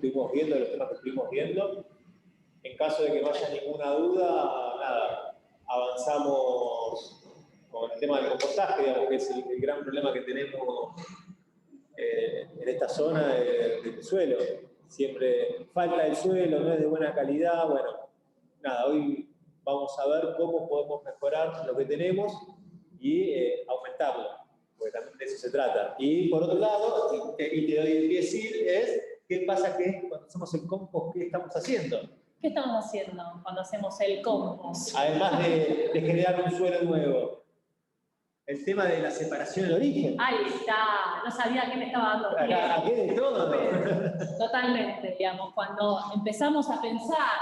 estuvimos viendo, de los temas que estuvimos viendo. En caso de que no haya ninguna duda, nada, avanzamos con el tema del compostaje, digamos, que es el gran problema que tenemos en esta zona del suelo. Siempre falta el suelo, no es de buena calidad. Bueno, nada, hoy vamos a ver cómo podemos mejorar lo que tenemos y aumentarlo, porque también de eso se trata. Y por otro lado, y te doy el pie decir, es qué pasa que cuando hacemos el compost, ¿qué estamos haciendo? ¿Qué estamos haciendo cuando hacemos el compost? Además de generar un suelo nuevo, el tema de la separación del origen. Ahí está, no sabía que me estaba dando pie. Aquí de todo, ¿no? Totalmente, digamos, cuando empezamos a pensar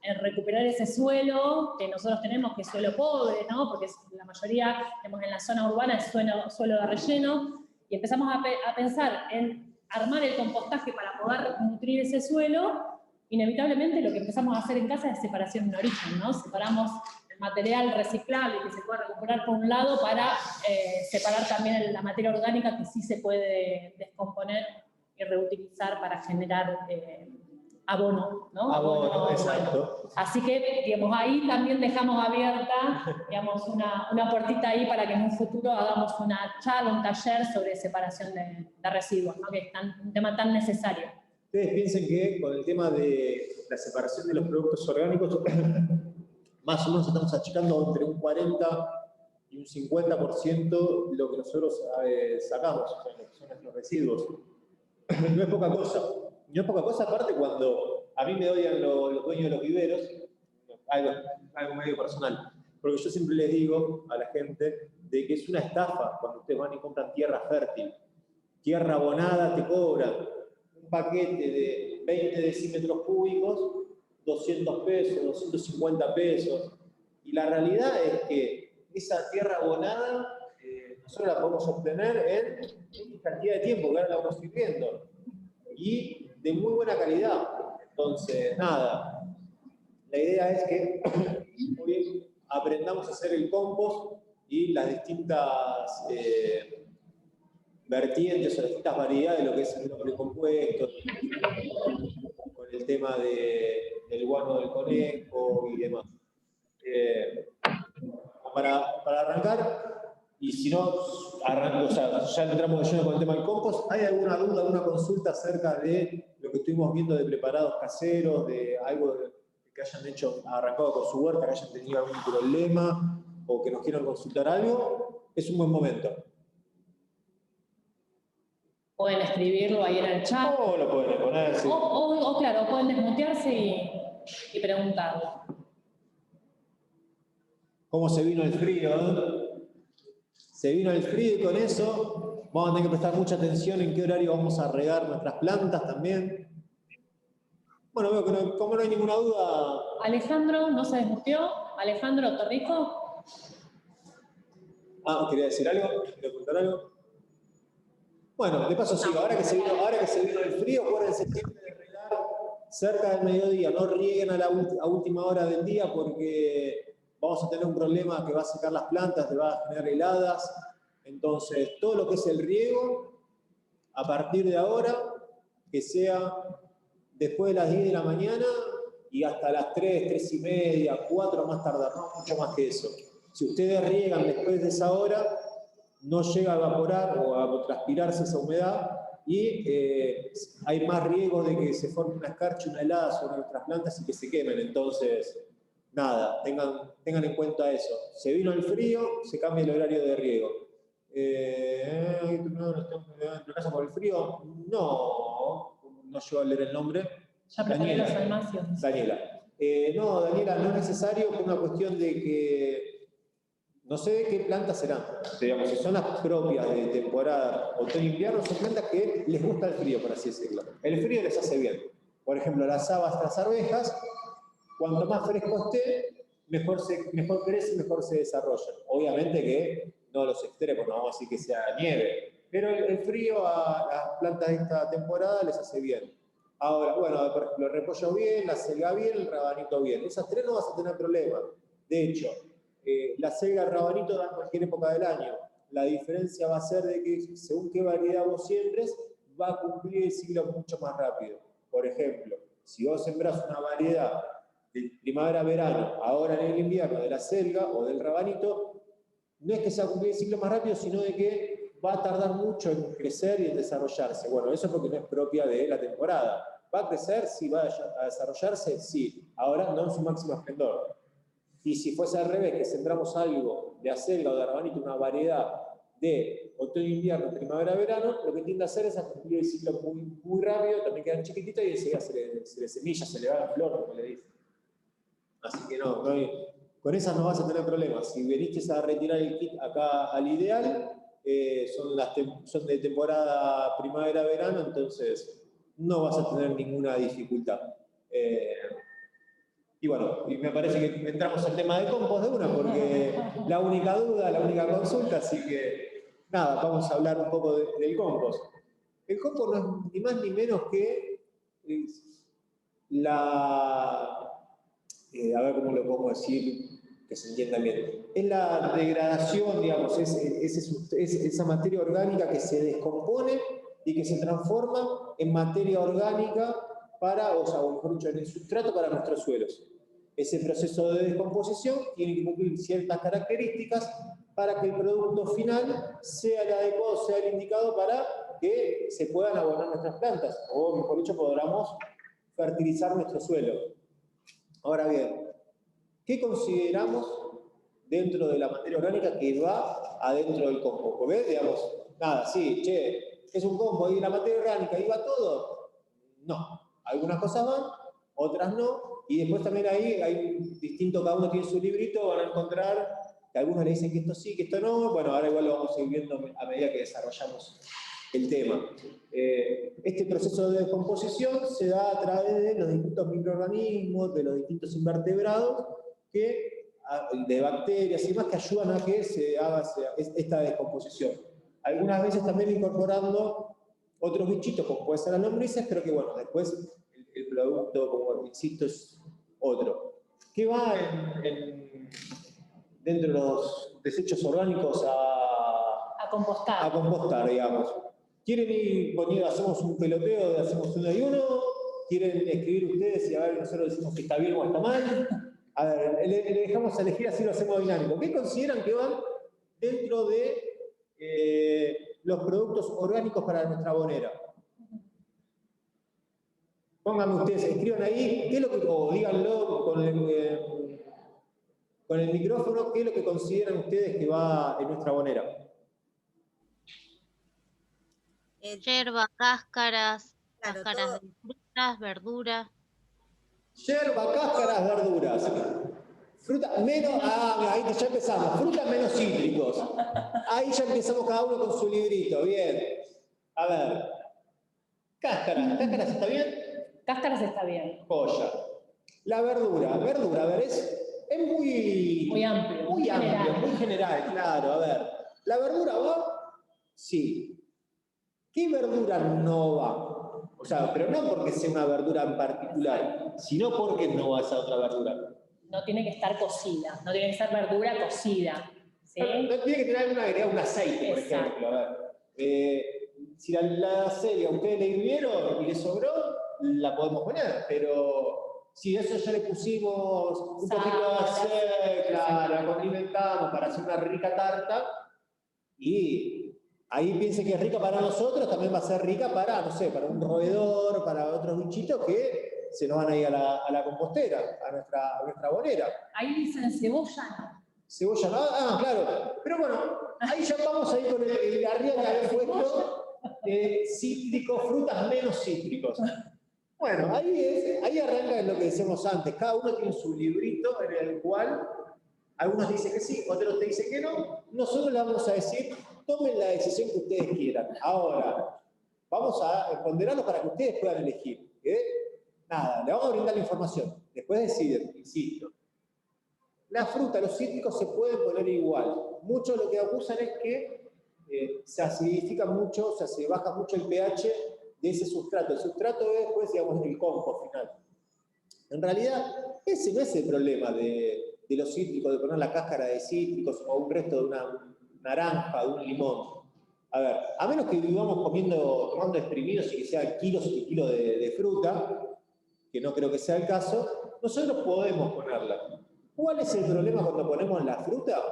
en recuperar ese suelo que nosotros tenemos, que es suelo pobre, ¿no? Porque la mayoría, tenemos en la zona urbana, es suelo de relleno, y empezamos a pensar en armar el compostaje para poder nutrir ese suelo. Inevitablemente lo que empezamos a hacer en casa es separación en origen, ¿no? Separamos el material reciclable que se puede recuperar por un lado para separar también la materia orgánica que sí se puede descomponer y reutilizar para generar abono, ¿no? Abono, exacto. Bueno. Así que, digamos, ahí también dejamos abierta, digamos, una puertita ahí para que en un futuro hagamos una charla, un taller sobre separación de residuos, ¿no? Que es un tema tan necesario. Ustedes piensen que con el tema de la separación de los productos orgánicos, más o menos estamos achicando entre un 40 y un 50% lo que nosotros sacamos, o sea, lo que son nuestros residuos. No es poca cosa. No es poca cosa, aparte cuando a mí me odian los dueños de los viveros, algo medio personal, porque yo siempre les digo a la gente de que es una estafa cuando ustedes van y compran tierra fértil. Tierra abonada te cobran un paquete de 20 decímetros cúbicos, 200 pesos, 250 pesos. Y la realidad es que esa tierra abonada nosotros la podemos obtener en cantidad de tiempo, que ahora la vamos a ir viendo. Y de muy buena calidad. Entonces, nada, la idea es que hoy aprendamos a hacer el compost y las distintas vertientes o las distintas variedades de lo que es el lombricompuesto, con el tema del guano del conejo y demás. Para arrancar, y si no, o sea, ya entramos de lleno con el tema del compost, ¿hay alguna duda, alguna consulta acerca de lo que estuvimos viendo de preparados caseros, de algo que hayan hecho, arrancado con su huerta, que hayan tenido algún problema o que nos quieran consultar algo? Es un buen momento. Pueden escribirlo ahí en el chat. O lo pueden poner, sí. O claro, pueden desmutearse y preguntarlo. ¿Cómo se vino el frío? Se vino el frío y con eso vamos a tener que prestar mucha atención en qué horario vamos a regar nuestras plantas también. Bueno, veo que como no hay ninguna duda... Alejandro, ¿no se desmuteó? Alejandro Torrico. ¿Quería decir algo? ¿Quería contar algo? Bueno, de paso sigo. Ahora que se vino el frío, acuérdense siempre de regar cerca del mediodía. No rieguen a última hora del día porque vamos a tener un problema que va a secar las plantas, que va a generar heladas. Entonces, todo lo que es el riego, a partir de ahora, que sea después de las 10 de la mañana y hasta las 3, 3 y media, 4 más tardar, no mucho más que eso. Si ustedes riegan después de esa hora, no llega a evaporar o a transpirarse esa humedad y hay más riesgo de que se forme una escarcha, una helada sobre nuestras plantas y que se quemen. Entonces, nada, tengan en cuenta eso. Se vino el frío, se cambia el horario de riego. ¿No casa por el frío? No llego a leer el nombre. Ya preparé los almacios. Daniela. No, Daniela, no es necesario por una cuestión de que no sé qué plantas serán. Digamos, si son las propias de temporada otoño-invierno, son plantas que les gusta el frío, por así decirlo. El frío les hace bien. Por ejemplo, las habas, las arvejas, cuanto más fresco esté, mejor crece, mejor se desarrollan. Obviamente que no los extremos, no vamos a decir que sea nieve, pero el frío a las plantas de esta temporada les hace bien. Ahora, bueno, por ejemplo, el repollo bien, la selga bien, el rabanito bien. Esas tres no vas a tener problema. De hecho, la selga y el rabanito dan cualquier época del año. La diferencia va a ser de que según qué variedad vos siembres, va a cumplir el ciclo mucho más rápido. Por ejemplo, si vos sembrás una variedad de primavera-verano, ahora en el invierno, de la selga o del rabanito, no es que se va a cumplir el ciclo más rápido, sino de que va a tardar mucho en crecer y en desarrollarse. Bueno, eso es porque no es propia de la temporada. ¿Va a crecer? Sí. ¿Va a desarrollarse? Sí. Ahora no en su máximo esplendor. Y si fuese al revés, que sembramos algo de acelga o de rabanito, una variedad de otoño-invierno, primavera-verano, lo que tiende a hacer es a cumplir el ciclo muy rápido, también quedan chiquititos y enseguida se le semilla, se le va la flor, como le dicen. Así que no con esas no vas a tener problemas. Si veniste a retirar el kit acá al ideal, son de temporada primavera-verano, entonces no vas a tener ninguna dificultad. Y bueno, y me parece que entramos al tema de compost de una, porque la única duda, la única consulta, así que nada, vamos a hablar un poco del compost. El compost no es ni más ni menos que a ver cómo lo podemos decir, que se entienda bien. Es la degradación, digamos, es esa materia orgánica que se descompone y que se transforma en materia orgánica o mejor dicho, en el sustrato para nuestros suelos. Ese proceso de descomposición tiene que cumplir ciertas características para que el producto final sea el adecuado, sea el indicado para que se puedan abonar nuestras plantas, o mejor dicho, podamos fertilizar nuestro suelo. Ahora bien, ¿qué consideramos dentro de la materia orgánica que va adentro del compost? Porque, digamos, nada, sí, es un compost y la materia orgánica, ¿y va todo? No. Algunas cosas van, otras no, y después también ahí hay distinto, cada uno tiene su librito, van a encontrar que algunos le dicen que esto sí, que esto no. Bueno, ahora igual lo vamos a ir viendo a medida que desarrollamos el tema. Este proceso de descomposición se da a través de los distintos microorganismos, de los distintos invertebrados, de bacterias y demás, que ayudan a que se haga esta descomposición. Algunas veces también incorporando otros bichitos, como puede ser las lombrices, pero que bueno, después el producto, como insisto, es otro. ¿Qué va dentro de los desechos orgánicos a compostar? A compostar, digamos. ¿Quieren ir poniendo, hacemos un peloteo, hacemos uno y uno? ¿Quieren escribir ustedes y a ver, nosotros decimos que está bien o está mal? A ver, le dejamos elegir, así lo hacemos dinámico. ¿Qué consideran que van dentro de los productos orgánicos para nuestra abonera? Pónganme ustedes, escriban ahí, ¿qué es lo que, o díganlo con el micrófono, qué es lo que consideran ustedes que va en nuestra abonera. Yerba, cáscaras, cáscaras de frutas, verduras. Yerba, cáscaras, verduras. Fruta menos, ahí ya empezamos. Frutas menos cítricos. Ahí ya empezamos cada uno con su librito. Bien. A ver. Cáscaras. ¿Cáscaras está bien? Cáscaras está bien. Joya. La verdura. Verdura, a ver, es muy amplio. Muy amplio, muy general, claro. A ver. ¿La verdura va? Sí. ¿Qué verdura no va? O sea, pero no porque sea una verdura en particular, sino porque no va esa otra verdura. No tiene que estar cocida, no tiene que ser verdura cocida. ¿Sí? No tiene que tener alguna agregada, un aceite, por ejemplo. A ver. Si la serie a ustedes le hirvieron y le sobró, la podemos poner, pero si eso ya le pusimos un poquito de aceite, claro, la condimentamos para hacer una rica tarta, y ahí piense que es rica para nosotros, también va a ser rica para, no sé, para un roedor, para otros bichitos que se nos van a ir a la compostera, a nuestra abonera. Ahí dicen cebolla no. Cebolla no, claro. Pero bueno, ahí ya vamos a ir con el arriba que había puesto cítricos, frutas menos cítricos. Bueno, ahí arranca lo que decíamos antes. Cada uno tiene su librito en el cual algunos dicen que sí, otros te dicen que no. Nosotros le vamos a decir, tomen la decisión que ustedes quieran. Ahora, vamos a ponderarlo para que ustedes puedan elegir. Nada, le vamos a brindar la información. Después deciden, insisto. La fruta, los cítricos se pueden poner igual. Muchos lo que acusan es que se acidifica mucho, o sea, se baja mucho el pH de ese sustrato. El sustrato es, pues, digamos, el compost final. En realidad, ese no es el problema de los cítricos, de poner la cáscara de cítricos o un resto de una naranja, de un limón. A ver, a menos que vivamos tomando exprimidos y que sean kilos y kilos de fruta, que no creo que sea el caso, nosotros podemos ponerla. ¿Cuál es el problema cuando ponemos la fruta?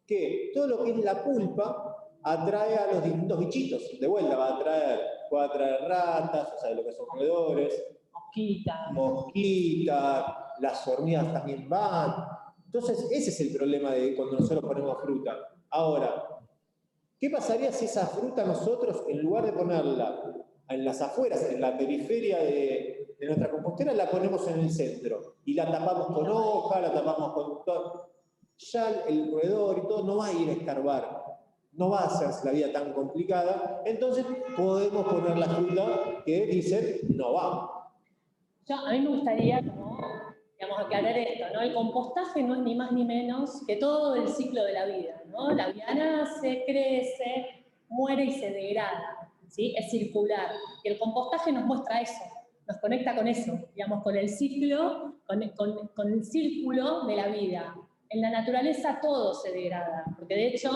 Que todo lo que es la pulpa atrae a los distintos bichitos. De vuelta puede atraer ratas, o sea, lo que son roedores, mosquitas, las hormigas también van. Entonces, ese es el problema de cuando nosotros ponemos fruta. Ahora, ¿qué pasaría si esa fruta nosotros, en lugar de ponerla en las afueras, en la periferia de nuestra compostera, la ponemos en el centro? Y la tapamos con hoja, la tapamos con todo. Ya el roedor y todo no va a ir a escarbar, no va a hacerse la vida tan complicada, entonces podemos poner la fruta que dicen no va. A mí me gustaría aclarar esto, ¿no? El compostaje no es ni más ni menos que todo el ciclo de la vida, ¿no? La vida nace, crece, muere y se degrada, ¿sí? Es circular. Y el compostaje nos muestra eso, nos conecta con eso, digamos, con el ciclo, con el círculo de la vida. En la naturaleza todo se degrada, porque de hecho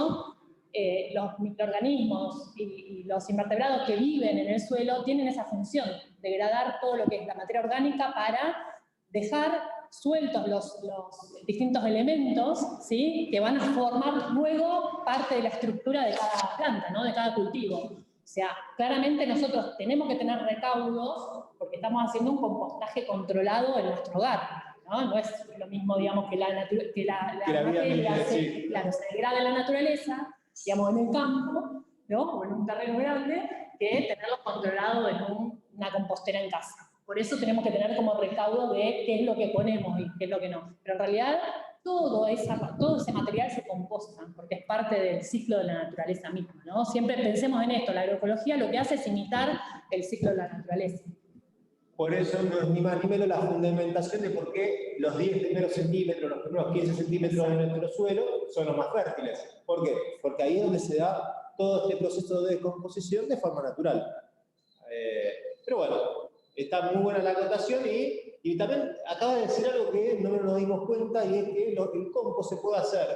los microorganismos y los invertebrados que viven en el suelo tienen esa función, degradar todo lo que es la materia orgánica para dejar sueltos los distintos elementos, ¿sí? Que van a formar luego parte de la estructura de cada planta, ¿no? De cada cultivo. O sea, claramente nosotros tenemos que tener recaudos porque estamos haciendo un compostaje controlado en nuestro hogar. No es lo mismo, digamos, que la materia se degrada en la naturaleza, digamos, en el campo, ¿no? O en un terreno grande, que tenerlo controlado en una compostera en casa. Por eso tenemos que tener como recaudo de qué es lo que ponemos y qué es lo que no. Pero en realidad todo ese material se composta, porque es parte del ciclo de la naturaleza misma, ¿no? Siempre pensemos en esto, la agroecología lo que hace es imitar el ciclo de la naturaleza. Por eso no es ni más ni menos la fundamentación de por qué los 10 primeros centímetros, los primeros 15 centímetros de nuestro suelo son los más fértiles. ¿Por qué? Porque ahí es donde se da todo este proceso de descomposición de forma natural. Pero bueno, está muy buena la acotación y también acaba de decir algo que no nos dimos cuenta, y es que el compost se puede hacer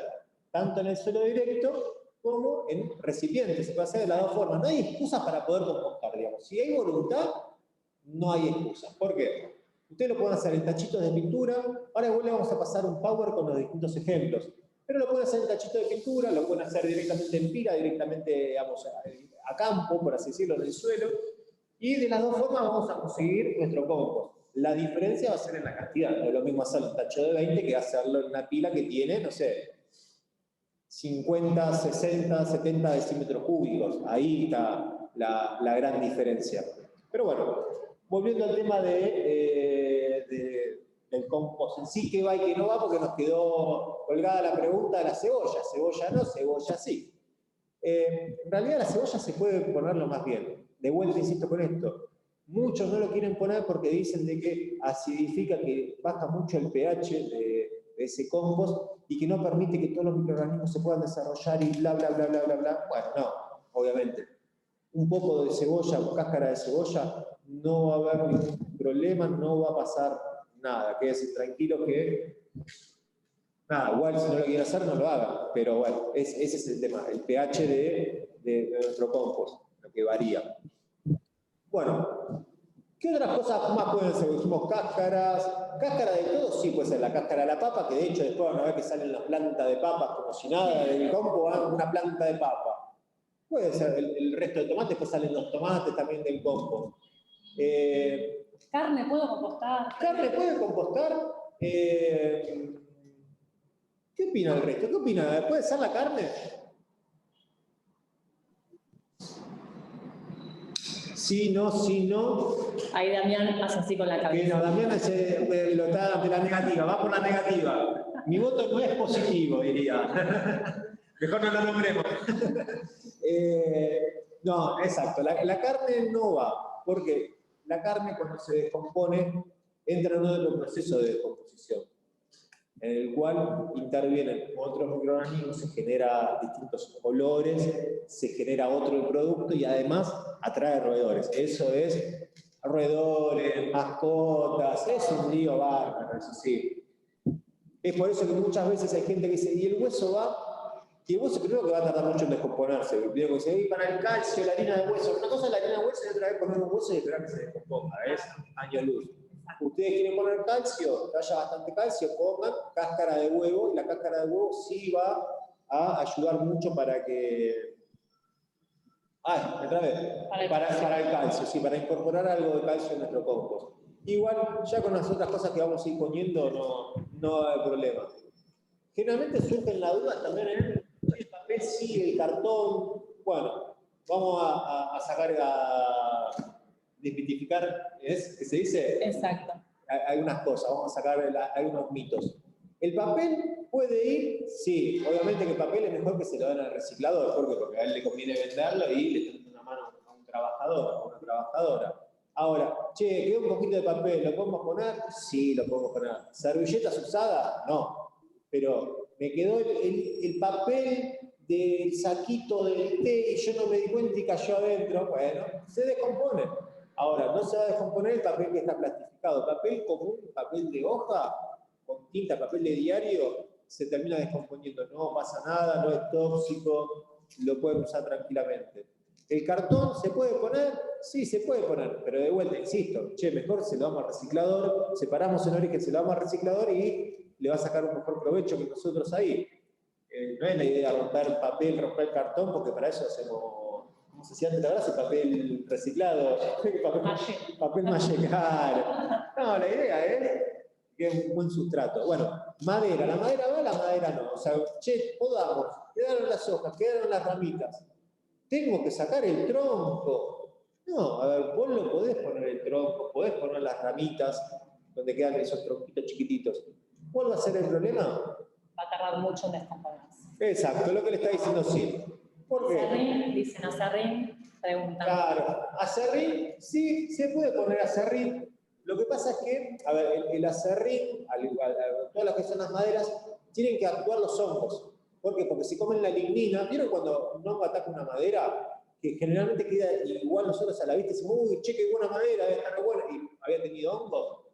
tanto en el suelo directo como en recipientes. Se puede hacer de las dos formas. No hay excusas para poder compostar, digamos. Si hay voluntad, no hay excusas. ¿Por qué? Ustedes lo pueden hacer en tachitos de pintura. Ahora igual le vamos a pasar un power con los distintos ejemplos. Pero lo pueden hacer en tachitos de pintura, lo pueden hacer directamente en pila, directamente, digamos, a campo, por así decirlo, en el suelo. Y de las dos formas vamos a conseguir nuestro compost. La diferencia va a ser en la cantidad. No es lo mismo hacerlo en un tacho de 20 que hacerlo en una pila que tiene, no sé, 50, 60, 70 decímetros cúbicos. Ahí está la gran diferencia. Pero bueno, volviendo al tema del compost en sí, que va y que no va, porque nos quedó colgada la pregunta de la cebolla. Cebolla no, cebolla sí. En realidad la cebolla se puede ponerlo más bien. De vuelta insisto con esto. Muchos no lo quieren poner porque dicen de que acidifica, que baja mucho el pH de ese compost y que no permite que todos los microorganismos se puedan desarrollar y bla, bla, bla, bla, bla, bla. Bueno, no, obviamente. Un poco de cebolla o cáscara de cebolla, no va a haber ningún problema, no va a pasar nada. Quédense tranquilos que, nada, igual si no lo quieren hacer, no lo hagan. Pero bueno, ese es el tema, el pH de nuestro compost, lo que varía. Bueno, ¿qué otras cosas más pueden ser? Dijimos cáscaras. Cáscara de todo, sí, puede ser la cáscara de la papa, que de hecho después van a ver que salen las plantas de papas como si nada, del compost una planta de papa. Puede ser el resto de tomates, pues salen los tomates también del compost. ¿Carne puedo compostar? ¿Carne puede compostar? ¿Qué opina el resto? ¿Qué opina? ¿Puede ser la carne? Sí, no, sí, no. Ahí Damián hace así con la cabeza. No, Damián lo está de la negativa, va por la negativa. Mi voto no es positivo, diría. Mejor no lo nombremos. No, exacto. La carne no va, porque la carne cuando se descompone entra en otro proceso de descomposición, en el cual intervienen otros microorganismos, se genera distintos olores, se genera otro producto y además atrae roedores. Eso es roedores, mascotas, es un lío bárbaro, eso sí. Es por eso que muchas veces hay gente que dice, ¿y el hueso va? Y el hueso primero que va a tardar mucho en descomponerse. Primero que dice, para el calcio, la harina de hueso. Una cosa es la harina de hueso y otra vez poner un hueso y esperar que se descomponga. Es año luz. Ustedes quieren poner calcio, que haya bastante calcio, pongan cáscara de huevo. Y la cáscara de huevo sí va a ayudar mucho para que... otra vez. Para el calcio, sí, para incorporar algo de calcio en nuestro compost. Igual, ya con las otras cosas que vamos a ir poniendo, no hay problema. Generalmente surgen las dudas también en el papel, sí, el cartón. Bueno, vamos a sacar, a desmitificar, ¿es que se dice? Exacto. Hay unas cosas, vamos a sacar algunos mitos. ¿El papel puede ir? Sí, obviamente que el papel es mejor que se lo den al reciclador, porque a él le conviene venderlo y le tiene una mano a un trabajador o una trabajadora. Ahora, che, queda un poquito de papel, ¿lo podemos poner? Sí, lo podemos poner. ¿Servilletas usadas? No. Pero me quedó el papel del saquito del té y yo no me di cuenta y cayó adentro. Bueno, se descompone. Ahora, no se va a descomponer el papel que está plastificado. Papel común, papel de hoja, con tinta, papel de diario, se termina descomponiendo. No pasa nada, no es tóxico, lo pueden usar tranquilamente. ¿El cartón se puede poner? Sí, se puede poner, pero de vuelta, insisto, che, mejor se lo damos al reciclador, separamos en origen, se lo damos al reciclador y le va a sacar un mejor provecho que nosotros ahí. No es la idea romper papel, romper cartón, porque para eso hacemos, ¿cómo se decía antes? ¿Te acuerdas? El papel reciclado, papel maché, claro. No, la idea es que es un buen sustrato. Bueno, madera, la madera va, la madera no. O sea, che, podamos, quedaron las hojas, quedaron las ramitas. Tengo que sacar el tronco. No, a ver, vos lo podés poner el tronco, podés poner las ramitas donde quedan esos tronquitos chiquititos. ¿Cuál va a ser el problema? Va a tardar mucho en descomponerse. Exacto, lo que le está diciendo sí. ¿Por qué? Acerrín, dicen acerrín, preguntan. Claro, acerrín, sí, se puede poner acerrín. Lo que pasa es que, a ver, el acerrín, todas las que son las maderas, tienen que actuar los hongos. ¿Por qué? Porque si comen la lignina, ¿vieron cuando un hongo ataca una madera? Que generalmente queda igual nosotros a la vista, decimos, uy, che, qué buena madera, debe estar buena, y había tenido hongos.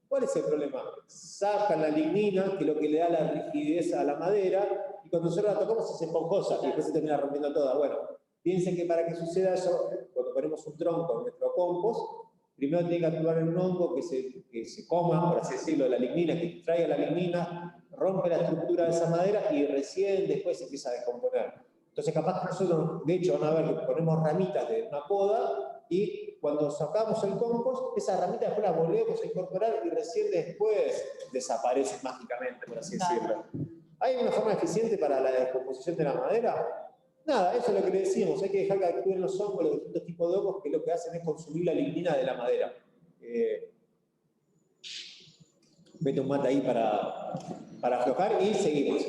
¿Cuál es el problema? Sacan la lignina, que es lo que le da la rigidez a la madera, y cuando nosotros la tocamos se hace esponjosa, y después se termina rompiendo toda. Bueno, piensen que para que suceda eso, cuando ponemos un tronco en nuestro compost, primero tiene que actuar en un hongo que se coma, por así decirlo, la lignina, que extraiga la lignina, rompe la estructura de esa madera y recién después se empieza a descomponer. Entonces capaz que nosotros, de hecho, van a ver que ponemos ramitas de una poda y cuando sacamos el compost, esas ramitas después las volvemos a incorporar y recién después desaparecen mágicamente, por así decirlo. ¿Hay una forma eficiente para la descomposición de la madera? Nada, eso es lo que le decimos, hay que dejar que actúen los hongos, los distintos tipos de hongos, que lo que hacen es consumir la lignina de la madera. Mete un mate ahí para aflojar y seguimos.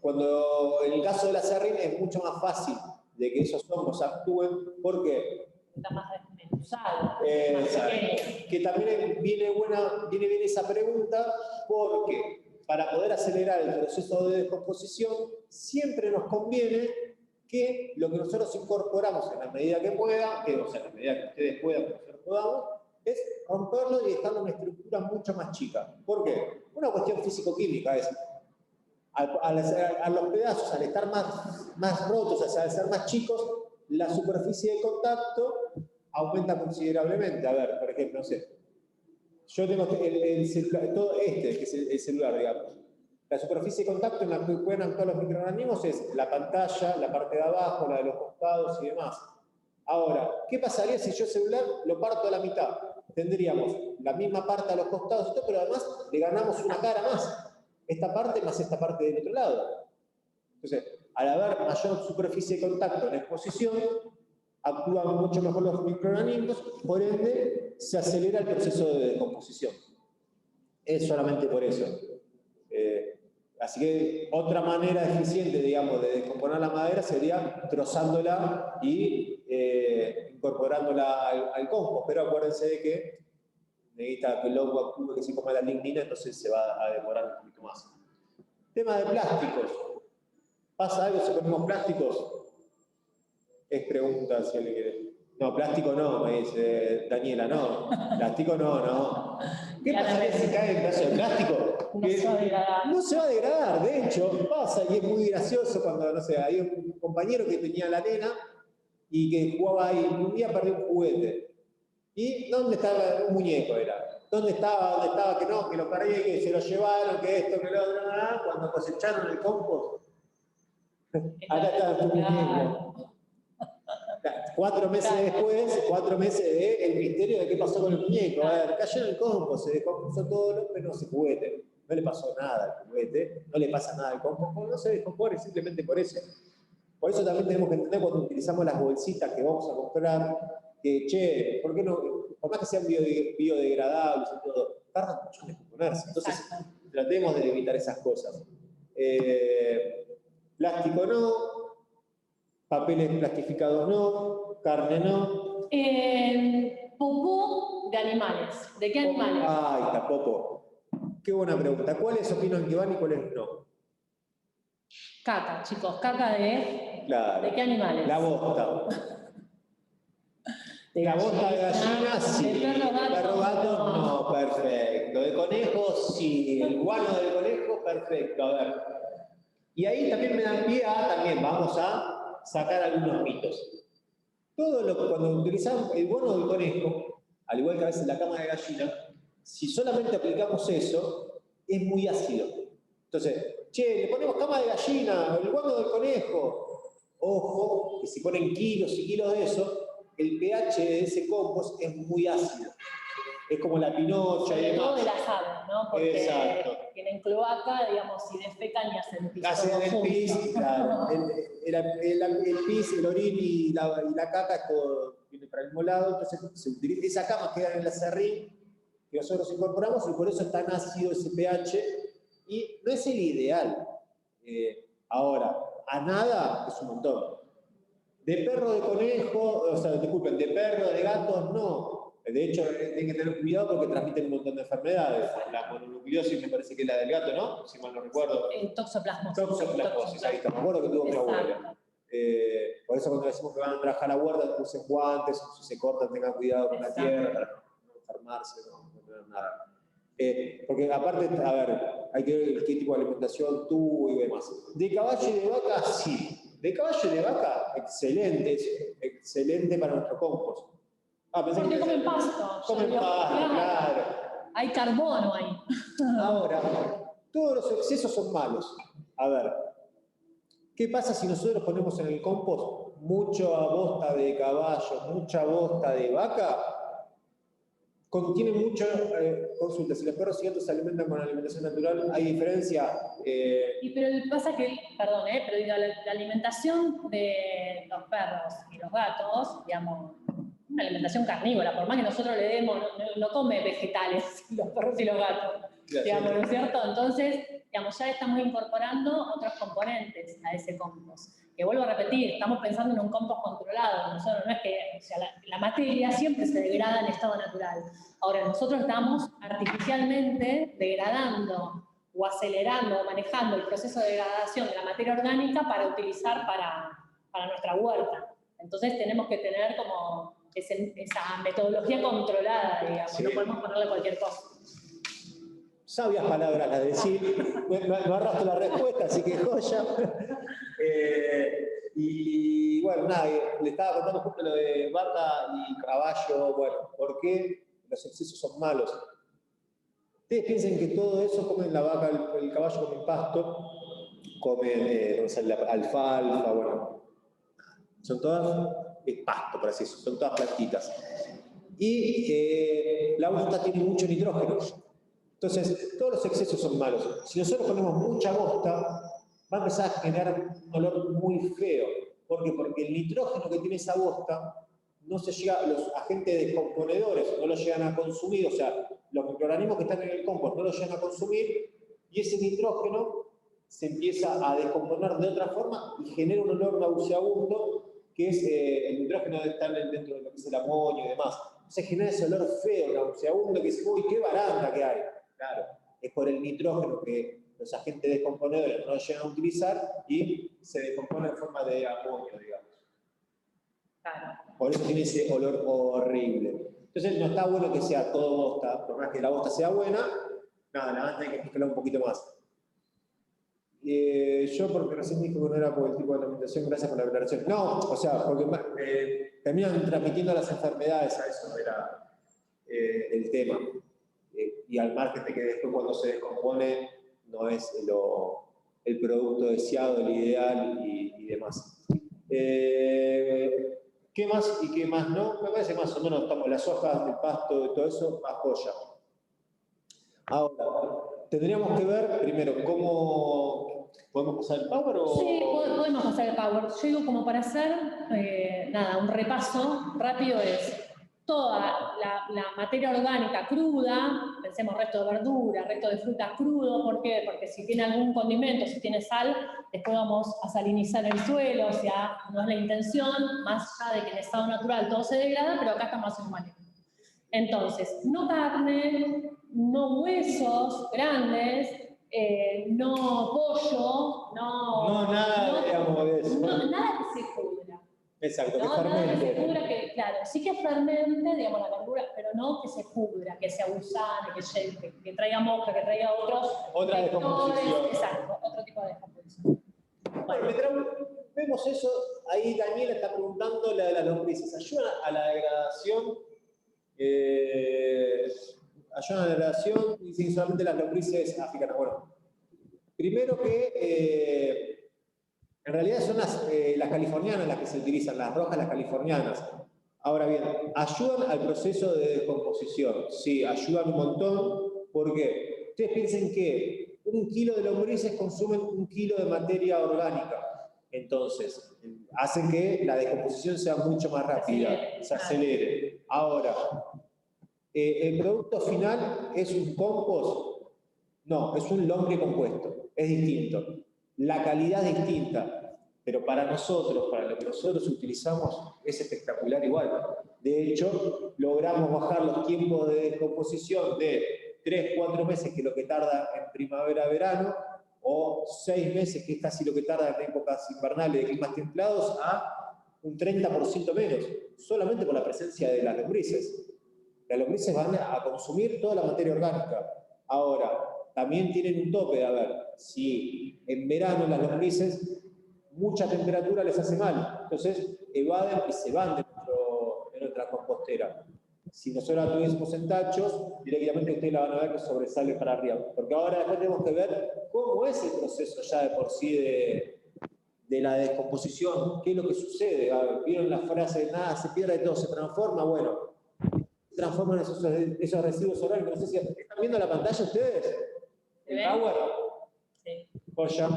Cuando en el caso de la acerrín es mucho más fácil de que esos hongos actúen, porque está más desmenuzado. Que también viene bien esa pregunta, porque para poder acelerar el proceso de descomposición, siempre nos conviene que lo que nosotros incorporamos en la medida que pueda, o sea, en la medida que ustedes puedan, que nosotros podamos, es romperlo y dejarlo en una estructura mucho más chica. ¿Por qué? Una cuestión físico-química es, a los pedazos, al estar más rotos, o sea, al ser más chicos, la superficie de contacto aumenta considerablemente. A ver, por ejemplo, no sé, yo tengo el celular, todo que es el celular, digamos. La superficie de contacto en la que pueden actuar los microorganismos es la pantalla, la parte de abajo, la de los costados y demás. Ahora, ¿qué pasaría si yo el celular lo parto a la mitad? Tendríamos la misma parte a los costados y todo, pero además le ganamos una cara más. Esta parte más esta parte del otro lado. Entonces, al haber mayor superficie de contacto en exposición, actúan mucho mejor los microorganismos, por ende, se acelera el proceso de descomposición. Es solamente por eso. Así que otra manera eficiente, digamos, de descomponer la madera sería trozándola y incorporándola al compost. Pero acuérdense de que necesita que el hongo actúe, que se coma la lignina, entonces se va a demorar un poquito más. Tema de plásticos. ¿Pasa algo si ponemos plásticos? Es pregunta si alguien quiere. No, plástico no, me dice Daniela, no. Plástico no. ¿Qué pasa si cae en pedazo de plástico? No se va a degradar. No se va a degradar, de hecho, pasa y es muy gracioso cuando, no sé, hay un compañero que tenía la nena y que jugaba ahí, un día perdió un juguete. ¿Y dónde estaba? Un muñeco era. ¿Dónde estaba? Que no, que lo perdí, que se lo llevaron, que esto, que lo otro, cuando cosecharon el compost. Acá estaba tu muñeco. 4 meses después, 4 meses de el misterio de qué pasó con el muñeco. A ver, cayó en el compost, se descompuso todo, pero no se juguete. No le pasó nada al juguete, no le pasa nada al compost, no se descompone simplemente por eso. Por eso también tenemos que entender cuando utilizamos las bolsitas que vamos a comprar, que, che, ¿por qué no? Por más que sean biodegradables y todo, tardan mucho en descomponerse. Entonces, tratemos de evitar esas cosas. Plástico no, papeles plastificados no, carne no. Popó de animales. ¿De qué animales? Ay, está popo. Qué buena pregunta. ¿Cuáles opinan que van y cuáles no? Caca, chicos. Caca de... Claro. ¿De qué animales? La bosta. La bosta de gallina, sí. ¿De perro gato? No, perfecto. De conejo, sí. El guano del conejo, perfecto. A ver. Y ahí también me dan pie a, también vamos a sacar algunos mitos. Cuando utilizamos el guano del conejo, al igual que a veces la cama de gallina, si solamente aplicamos eso, es muy ácido. Entonces, che, le ponemos cama de gallina, el guano del conejo. Ojo, que si ponen kilos y kilos de eso, el pH de ese compost es muy ácido. Es como la pinocha y demás. Todo de las aves, ¿no? Porque exacto. Tienen cloaca, digamos, si defecan y hacen pis. Hacen el pis, claro. El pis, el orín y la caca, todo viene para el mismo lado. Entonces, se utiliza, esa cama queda en el acerrín que nosotros incorporamos y por eso es tan ácido ese pH. Y no es el ideal. Ahora, a nada es un montón. De perro, de conejo, o sea, disculpen, de perro, de gatos, no. De hecho, tienen que tener cuidado porque transmiten un montón de enfermedades. La mononucleosis me parece que es la del gato, ¿no? Si mal no recuerdo. Toxoplasmosis. Toxoplasmosis, ahí está. Me acuerdo que tuvo mi abuela. Por eso cuando decimos que van a trabajar a la huerta, usen guantes, si se cortan, tengan cuidado con la tierra para no enfermarse, no tener nada. Porque aparte, a ver, hay que ver qué tipo de alimentación tuvo y demás. De caballo y de vaca, sí. De caballo y de vaca, excelente para nuestro compost. Porque comen pasto. Comen pasto, claro. Hay carbono ahí. Ahora, todos los excesos son malos. A ver, ¿qué pasa si nosotros ponemos en el compost mucha bosta de caballo, mucha bosta de vaca? Contiene mucho, consulta, si los perros y gatos se alimentan con alimentación natural, ¿hay diferencia? Pero pasa que, perdón, pero digo, la alimentación de los perros y los gatos, digamos, una alimentación carnívora, por más que nosotros le demos, no come vegetales los perros y los gatos, digamos, ¿no es cierto? Entonces, digamos, ya estamos incorporando otros componentes a ese compost. Que vuelvo a repetir, estamos pensando en un compost controlado. Nosotros no es que, o sea, la materia siempre se degrada en estado natural. Ahora, nosotros estamos artificialmente degradando o acelerando o manejando el proceso de degradación de la materia orgánica para utilizar para nuestra huerta. Entonces tenemos que tener como esa metodología controlada, digamos, sí. No podemos ponerle cualquier cosa. Sabias palabras las de decir, no arrastro la respuesta, así que joya. Y bueno, nada, le estaba contando justo lo de vaca y caballo, bueno, ¿por qué los excesos son malos? Ustedes piensen que todo eso comen la vaca, el caballo come pasto, comen alfalfa, bueno, son todas pasto, por así decirlo, son todas plantitas. Y la bosta tiene mucho nitrógeno. Entonces, todos los excesos son malos. Si nosotros ponemos mucha bosta, va a empezar a generar un olor muy feo. ¿Por qué? Porque el nitrógeno que tiene esa bosta no se llega, los agentes descomponedores no lo llegan a consumir, o sea, los microorganismos que están en el compost no lo llegan a consumir, y ese nitrógeno se empieza a descomponer de otra forma y genera un olor nauseabundo, que es el nitrógeno que está dentro de lo que es el amonio y demás. Se genera ese olor feo, nauseabundo, que es, uy, qué baranda que hay. Claro, es por el nitrógeno que los agentes descomponedores no lo llegan a utilizar y se descompone en forma de amonio, digamos. Claro. Por eso tiene ese olor horrible. Entonces no está bueno que sea todo bosta, por más que la bosta sea buena, nada, la van a tener que mezclar un poquito más. Yo, porque recién dijo que no era por el tipo de alimentación, gracias por la aclaración. No, o sea, porque terminan transmitiendo las enfermedades, a eso era el tema. Y al margen de que después cuando se descompone no es el producto deseado, el ideal y demás. ¿Qué más y qué más no? Me parece más o menos estamos las hojas, el pasto, todo eso, más joya. Ahora, tendríamos que ver primero cómo podemos pasar el power o... Sí, podemos pasar el power. Yo digo como para hacer, nada, un repaso rápido es toda la materia orgánica cruda, pensemos resto de verdura, resto de frutas crudo, ¿por qué? Porque si tiene algún condimento, si tiene sal, después vamos a salinizar el suelo, o sea, no es la intención, más allá de que en estado natural todo se degrada, pero acá estamos haciendo mal. Entonces, no carne, no huesos grandes, no pollo, no nada, digamos, de eso. Nada que se pudra. Exacto, ¿no? que fermente. Nada que se pudra, claro, sí que fermente, digamos, la verdura, pero no que se pudra, que se agusane, que traiga mosca, que traiga otra descomposición. Exacto, otro tipo de descomposición. Bueno, vemos eso, ahí Daniela está preguntando la de las lombrices. ¿Ayudan a la degradación? Ayudan a la degradación, y sí, solamente las lombrices africanas. Bueno, primero que en realidad son las californianas las que se utilizan, las rojas, las californianas. Ahora bien, ¿ayudan al proceso de descomposición? Sí, ayudan un montón. ¿Por qué? Ustedes piensen que 1 kilo de lombrices consumen 1 kilo de materia orgánica. Entonces, hacen que la descomposición sea mucho más rápida, se acelere. Ahora, ¿el producto final es un compost? No, es un lombricompuesto, es distinto. La calidad es distinta, pero para nosotros, para lo que nosotros utilizamos, es espectacular igual. De hecho, logramos bajar los tiempos de descomposición de 3-4 meses, que es lo que tarda en primavera-verano, o 6 meses, que es casi lo que tarda en épocas invernales de climas templados, a un 30% menos, solamente por la presencia de las lombrices. Las lombrices van a consumir toda la materia orgánica. Ahora, también tienen un tope, a ver, si en verano las lombrices, mucha temperatura les hace mal, entonces evaden y se van de nuestra compostera. Si nosotros la tuviésemos en tachos, directamente ustedes la van a ver que sobresale para arriba. Porque ahora después tenemos que ver cómo es el proceso ya de por sí de la descomposición, qué es lo que sucede. ¿Vieron la frase de nada se pierde todo, se transforma? Bueno, se transforman esos residuos orgánicos. No sé si están viendo la pantalla ustedes. ¿El power? Sí. Joya.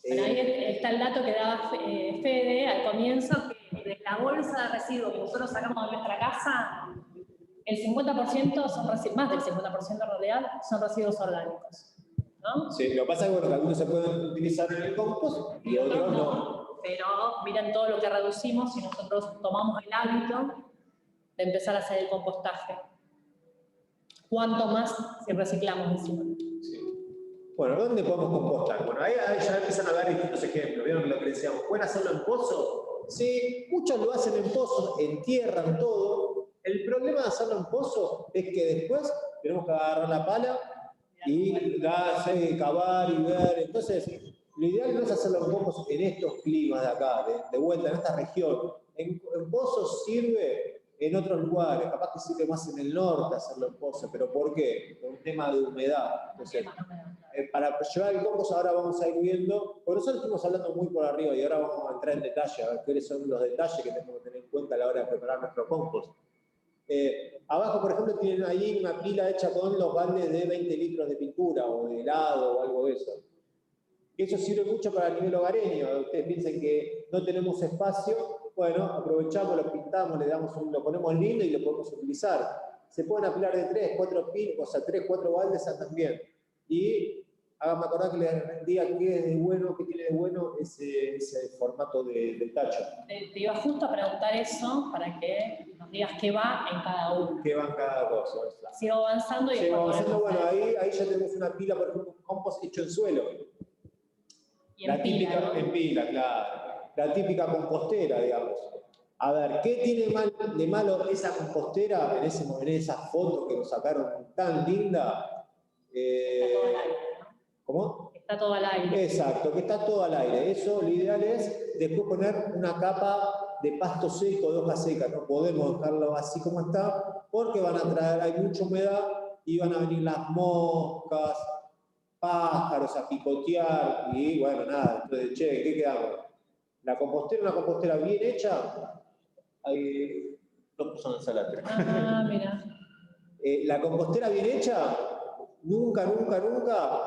Bueno, ahí está el dato que daba Fede al comienzo, que de la bolsa de residuos que nosotros sacamos de nuestra casa, el 50% son residuos, más del 50% en realidad, son residuos orgánicos. ¿No? Sí, lo que pasa es que algunos se pueden utilizar en el compost y otros no. Pero miren todo lo que reducimos si nosotros tomamos el hábito de empezar a hacer el compostaje. ¿Cuánto más si reciclamos encima? Sí. Bueno, ¿dónde podemos compostar? Bueno, ahí ya empiezan a dar distintos ejemplos. ¿Vieron lo que decíamos? ¿Pueden hacerlo en pozo? Sí, muchos lo hacen en pozo, entierran todo. El problema de hacerlo en pozo es que después tenemos que agarrar la pala y cavar y ver. Entonces, lo ideal no es hacerlo en pozos en estos climas de acá, de vuelta, en esta región. En pozos sirve en otros lugares, capaz que sirve más en el norte hacerlo en pozos, pero ¿por qué? Por un tema de humedad. Entonces, para llevar el compost ahora vamos a ir viendo, por nosotros estuvimos hablando muy por arriba y ahora vamos a entrar en detalle, a ver cuáles son los detalles que tenemos que tener en cuenta a la hora de preparar nuestro compost. Abajo, por ejemplo, tienen ahí una pila hecha con los baldes de 20 litros de pintura o de helado o algo de eso. Eso sirve mucho para el nivel hogareño. Ustedes piensen que no tenemos espacio, bueno, aprovechamos, lo pintamos, lo ponemos lindo y lo podemos utilizar. Se pueden apilar de 3, 4 pilas, o sea, 3, 4 baldes también. Y háganme acordar que les diga qué es de bueno, qué tiene de bueno ese formato de tacho. Te iba justo a preguntar eso para que nos digas qué va en cada uno. Qué va en cada cosa. Sigo avanzando y sigo avanzando, bueno, ahí ya tenemos una pila, por ejemplo, un compost hecho en suelo. Y en pila, ¿no? En pila, claro. La típica compostera, digamos. A ver, ¿qué tiene de malo esa compostera en esa foto que nos sacaron tan linda? Está todo al aire. ¿Cómo? Está todo al aire. Exacto, que está todo al aire. Eso, lo ideal es después poner una capa de pasto seco, de hoja seca. No podemos dejarlo así como está, porque van a traer, hay mucha humedad y van a venir las moscas, pájaros a picotear y bueno, nada. Entonces, che, ¿qué quedamos? La compostera, una compostera bien hecha, hay dos personas en sala. Ah, mira. La compostera bien hecha nunca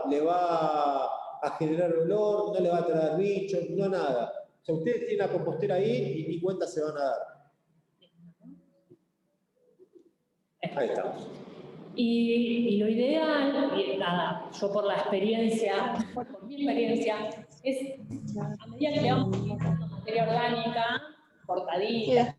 le va a generar olor, no le va a traer bichos, no nada. O sea, ustedes tienen la compostera ahí y ni cuenta se van a dar. Ahí estamos. Y lo ideal, y nada, yo por la experiencia, por mi experiencia, es a medida que le vamos utilizando materia orgánica, cortadita,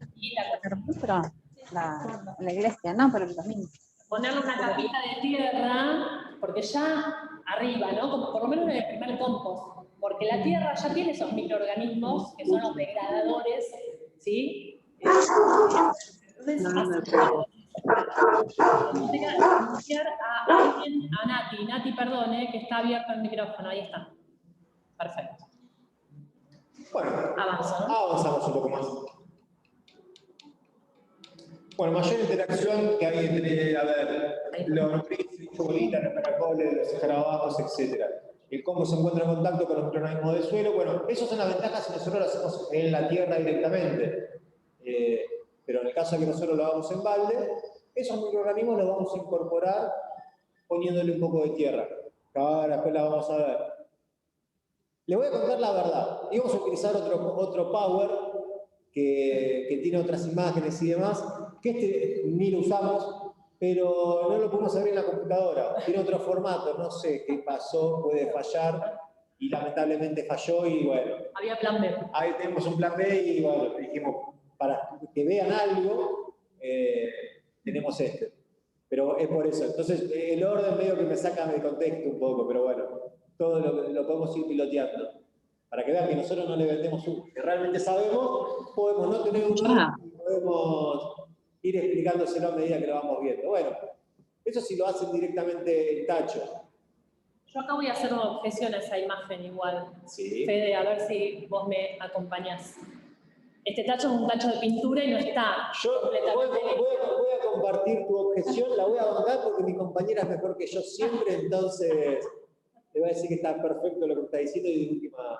la iglesia, ¿no? Pero el domingo. ponerle una capita de tierra, porque ya arriba, ¿no? Como por lo menos en el primer compost, porque la tierra ya tiene esos microorganismos que son los degradadores, ¿sí? Entonces, a Nati, perdone, que está abierto el micrófono, ahí está. Perfecto. Bueno, avanzamos. Avanzamos un poco más. Bueno, mayor interacción que hay entre, a ver, los lombrices, bolitas, los caracoles, los escarabajos, etc. El cómo se encuentra en contacto con los microorganismos del suelo. Bueno, esas son las ventajas si nosotros lo hacemos en la tierra directamente. Pero en el caso de que nosotros lo hagamos en balde, esos microorganismos los vamos a incorporar poniéndole un poco de tierra. Ahora después la vamos a ver. Les voy a contar la verdad. Íbamos a utilizar otro Power que tiene otras imágenes y demás, que ni lo usamos, pero no lo podemos abrir en la computadora. Tiene otro formato, no sé qué pasó, puede fallar, y lamentablemente falló y bueno. Había plan B. Ahí tenemos un plan B y bueno, dijimos, para que vean algo, tenemos este. Pero es por eso. Entonces, el orden medio que me saca de contexto un poco, pero bueno, todo lo podemos ir piloteando. Para que vean que nosotros no le vendemos uno. Que realmente sabemos, podemos no tener uno, y podemos ir explicándoselo a medida que lo vamos viendo. Bueno, eso sí lo hacen directamente en tacho. Yo acá voy a hacer una objeción a esa imagen igual. Sí. Fede, a ver si vos me acompañás. Este tacho es un tacho de pintura y no está Yo completamente... voy a compartir tu objeción, la voy a bancar porque mi compañera es mejor que yo siempre, entonces le voy a decir que está perfecto lo que está diciendo y de última...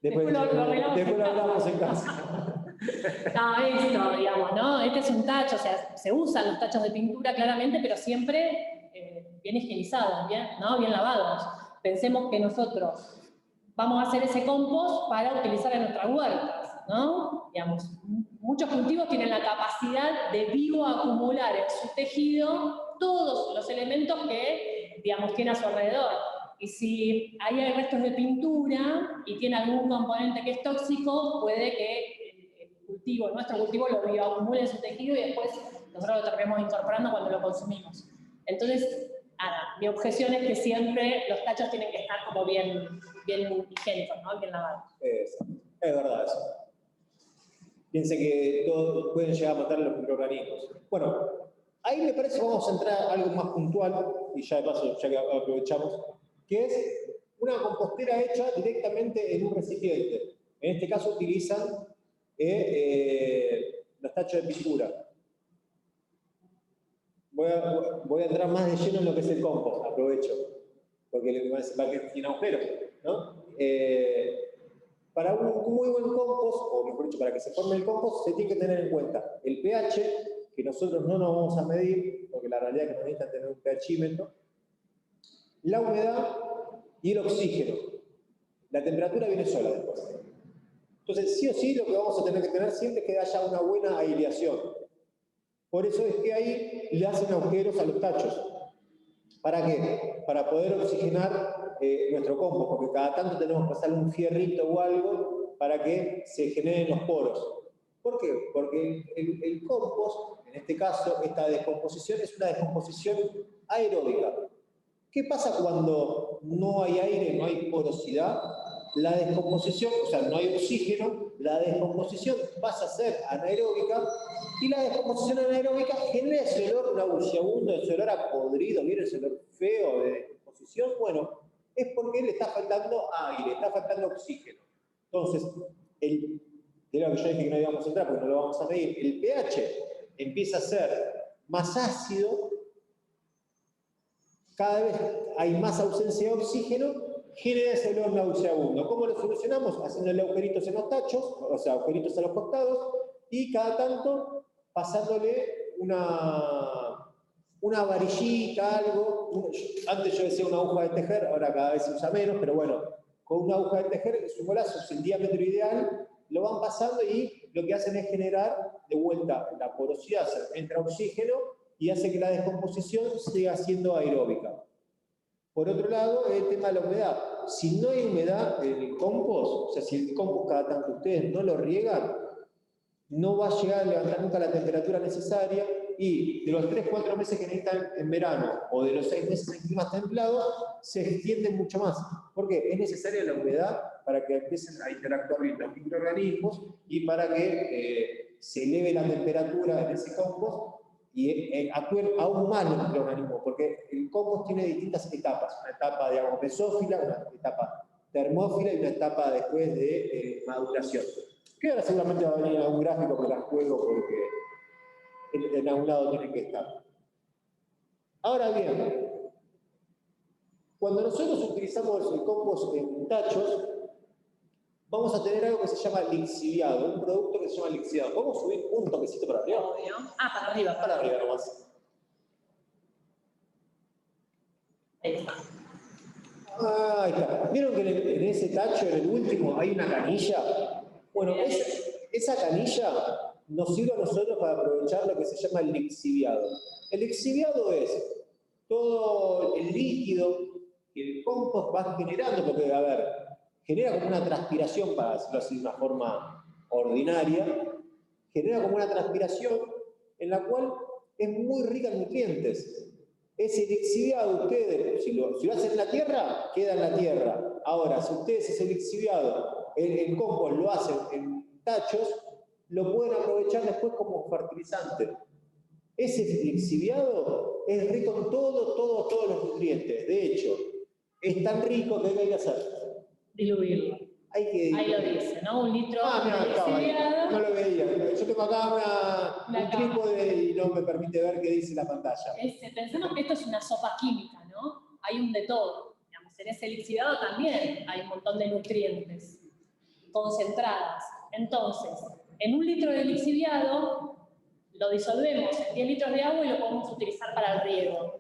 Después lo hablamos en casa. No, esto, digamos, ¿no? Este es un tacho, o sea, se usan los tachos de pintura claramente, pero siempre bien higienizados, bien lavados. Pensemos que nosotros vamos a hacer ese compost para utilizar en nuestras huertas, ¿no? Digamos, muchos cultivos tienen la capacidad de bioacumular en su tejido todos los elementos que, digamos, tiene a su alrededor. Y si ahí hay restos de pintura y tiene algún componente que es tóxico, puede que nuestro cultivo lo bioacumule en su tejido y después nosotros lo terminamos incorporando cuando lo consumimos. Entonces, nada, mi objeción es que siempre los tachos tienen que estar como bien higiénicos, ¿no? Bien lavados. Es verdad eso. Piense que todos pueden llegar a matar los microorganismos. Bueno, ahí me parece que vamos a entrar a algo más puntual, y ya de paso, ya que aprovechamos, que es una compostera hecha directamente en un recipiente. En este caso utilizan los tachos de pintura. Voy a entrar más de lleno en lo que es el compost, aprovecho, porque tiene agujeros, ¿no? Para un muy buen compost, o mejor dicho, para que se forme el compost, se tiene que tener en cuenta el pH, que nosotros no nos vamos a medir, porque la realidad es que nos necesitan tener un pHímetro, la humedad y el oxígeno. La temperatura viene sola después. Entonces, sí o sí, lo que vamos a tener que tener siempre es que haya una buena aireación. Por eso es que ahí le hacen agujeros a los tachos. ¿Para qué? Para poder oxigenar nuestro compost, porque cada tanto tenemos que pasarle un fierrito o algo para que se generen los poros. ¿Por qué? Porque el compost, en este caso, esta descomposición es una descomposición aeróbica. ¿Qué pasa cuando no hay aire, no hay porosidad? la descomposición, o sea, no hay oxígeno, la descomposición pasa a ser anaeróbica, y la descomposición anaeróbica genera ese olor nauseabundo, ese olor a podrido, ¿vieron ese olor feo de descomposición? Bueno, es porque le está faltando aire, le está faltando oxígeno. Entonces, de lo que yo dije que no íbamos a entrar porque no lo vamos a medir, el pH empieza a ser más ácido, cada vez hay más ausencia de oxígeno, genera ese olor nauseabundo. ¿Cómo lo solucionamos? Haciéndole agujeritos en los tachos, o sea, agujeritos a los costados, y cada tanto pasándole una varillita, algo. Antes yo decía una aguja de tejer, ahora cada vez se usa menos, pero bueno, con una aguja de tejer, su golazo es el diámetro ideal, lo van pasando y lo que hacen es generar de vuelta la porosidad, entra oxígeno y hace que la descomposición siga siendo aeróbica. Por otro lado, el tema de la humedad. Si no hay humedad en el compost, o sea, si el compost cada tanto ustedes no lo riegan, no va a llegar a levantar nunca la temperatura necesaria, y de los 3-4 meses que necesitan en verano o de los 6 meses en climas templados, se extienden mucho más. Porque es necesaria la humedad para que empiecen a interactuar bien los microorganismos y para que se eleve la temperatura en ese compost y actúen aún más los microorganismos, porque el compost tiene distintas etapas. Una etapa, digamos, mesófila, una etapa termófila y una etapa después de maduración. Que ahora seguramente va a venir algún gráfico que las juego porque en algún lado tienen que estar. Ahora bien, cuando nosotros utilizamos el compost en tachos, vamos a tener algo que se llama lixiviado, un producto que se llama lixiviado. ¿Podemos subir un toquecito para arriba? Obvio. Ah, para arriba. Para arriba nomás. Ahí está. Ahí está. ¿Vieron que en ese tacho, en el último, hay una canilla? Bueno, esa canilla nos sirve a nosotros para aprovechar lo que se llama el lixiviado. El lixiviado es todo el líquido que el compost va generando, porque, a ver, genera como una transpiración, para decirlo así de una forma ordinaria, genera como una transpiración en la cual es muy rica en nutrientes. Ese lixiviado, ustedes, si lo hacen en la tierra, queda en la tierra. Ahora, si ustedes ese lixiviado, el compost lo hacen en tachos, lo pueden aprovechar después como fertilizante. Ese lixiviado es rico en todos los nutrientes. De hecho, es tan rico que hay que hacer. Diluirlo. Ahí lo dice, ¿no? 1 litro mira, de estaba ahí. lixiviado. No lo veía. Yo tengo acá un trípode y no me permite ver qué dice la pantalla. Pensemos que esto es una sopa química, ¿no? Hay un de todo. Digamos, en ese lixiviado también hay un montón de nutrientes concentradas. Entonces, en 1 litro de lixiviado lo disolvemos en 10 litros de agua y lo podemos utilizar para el riego.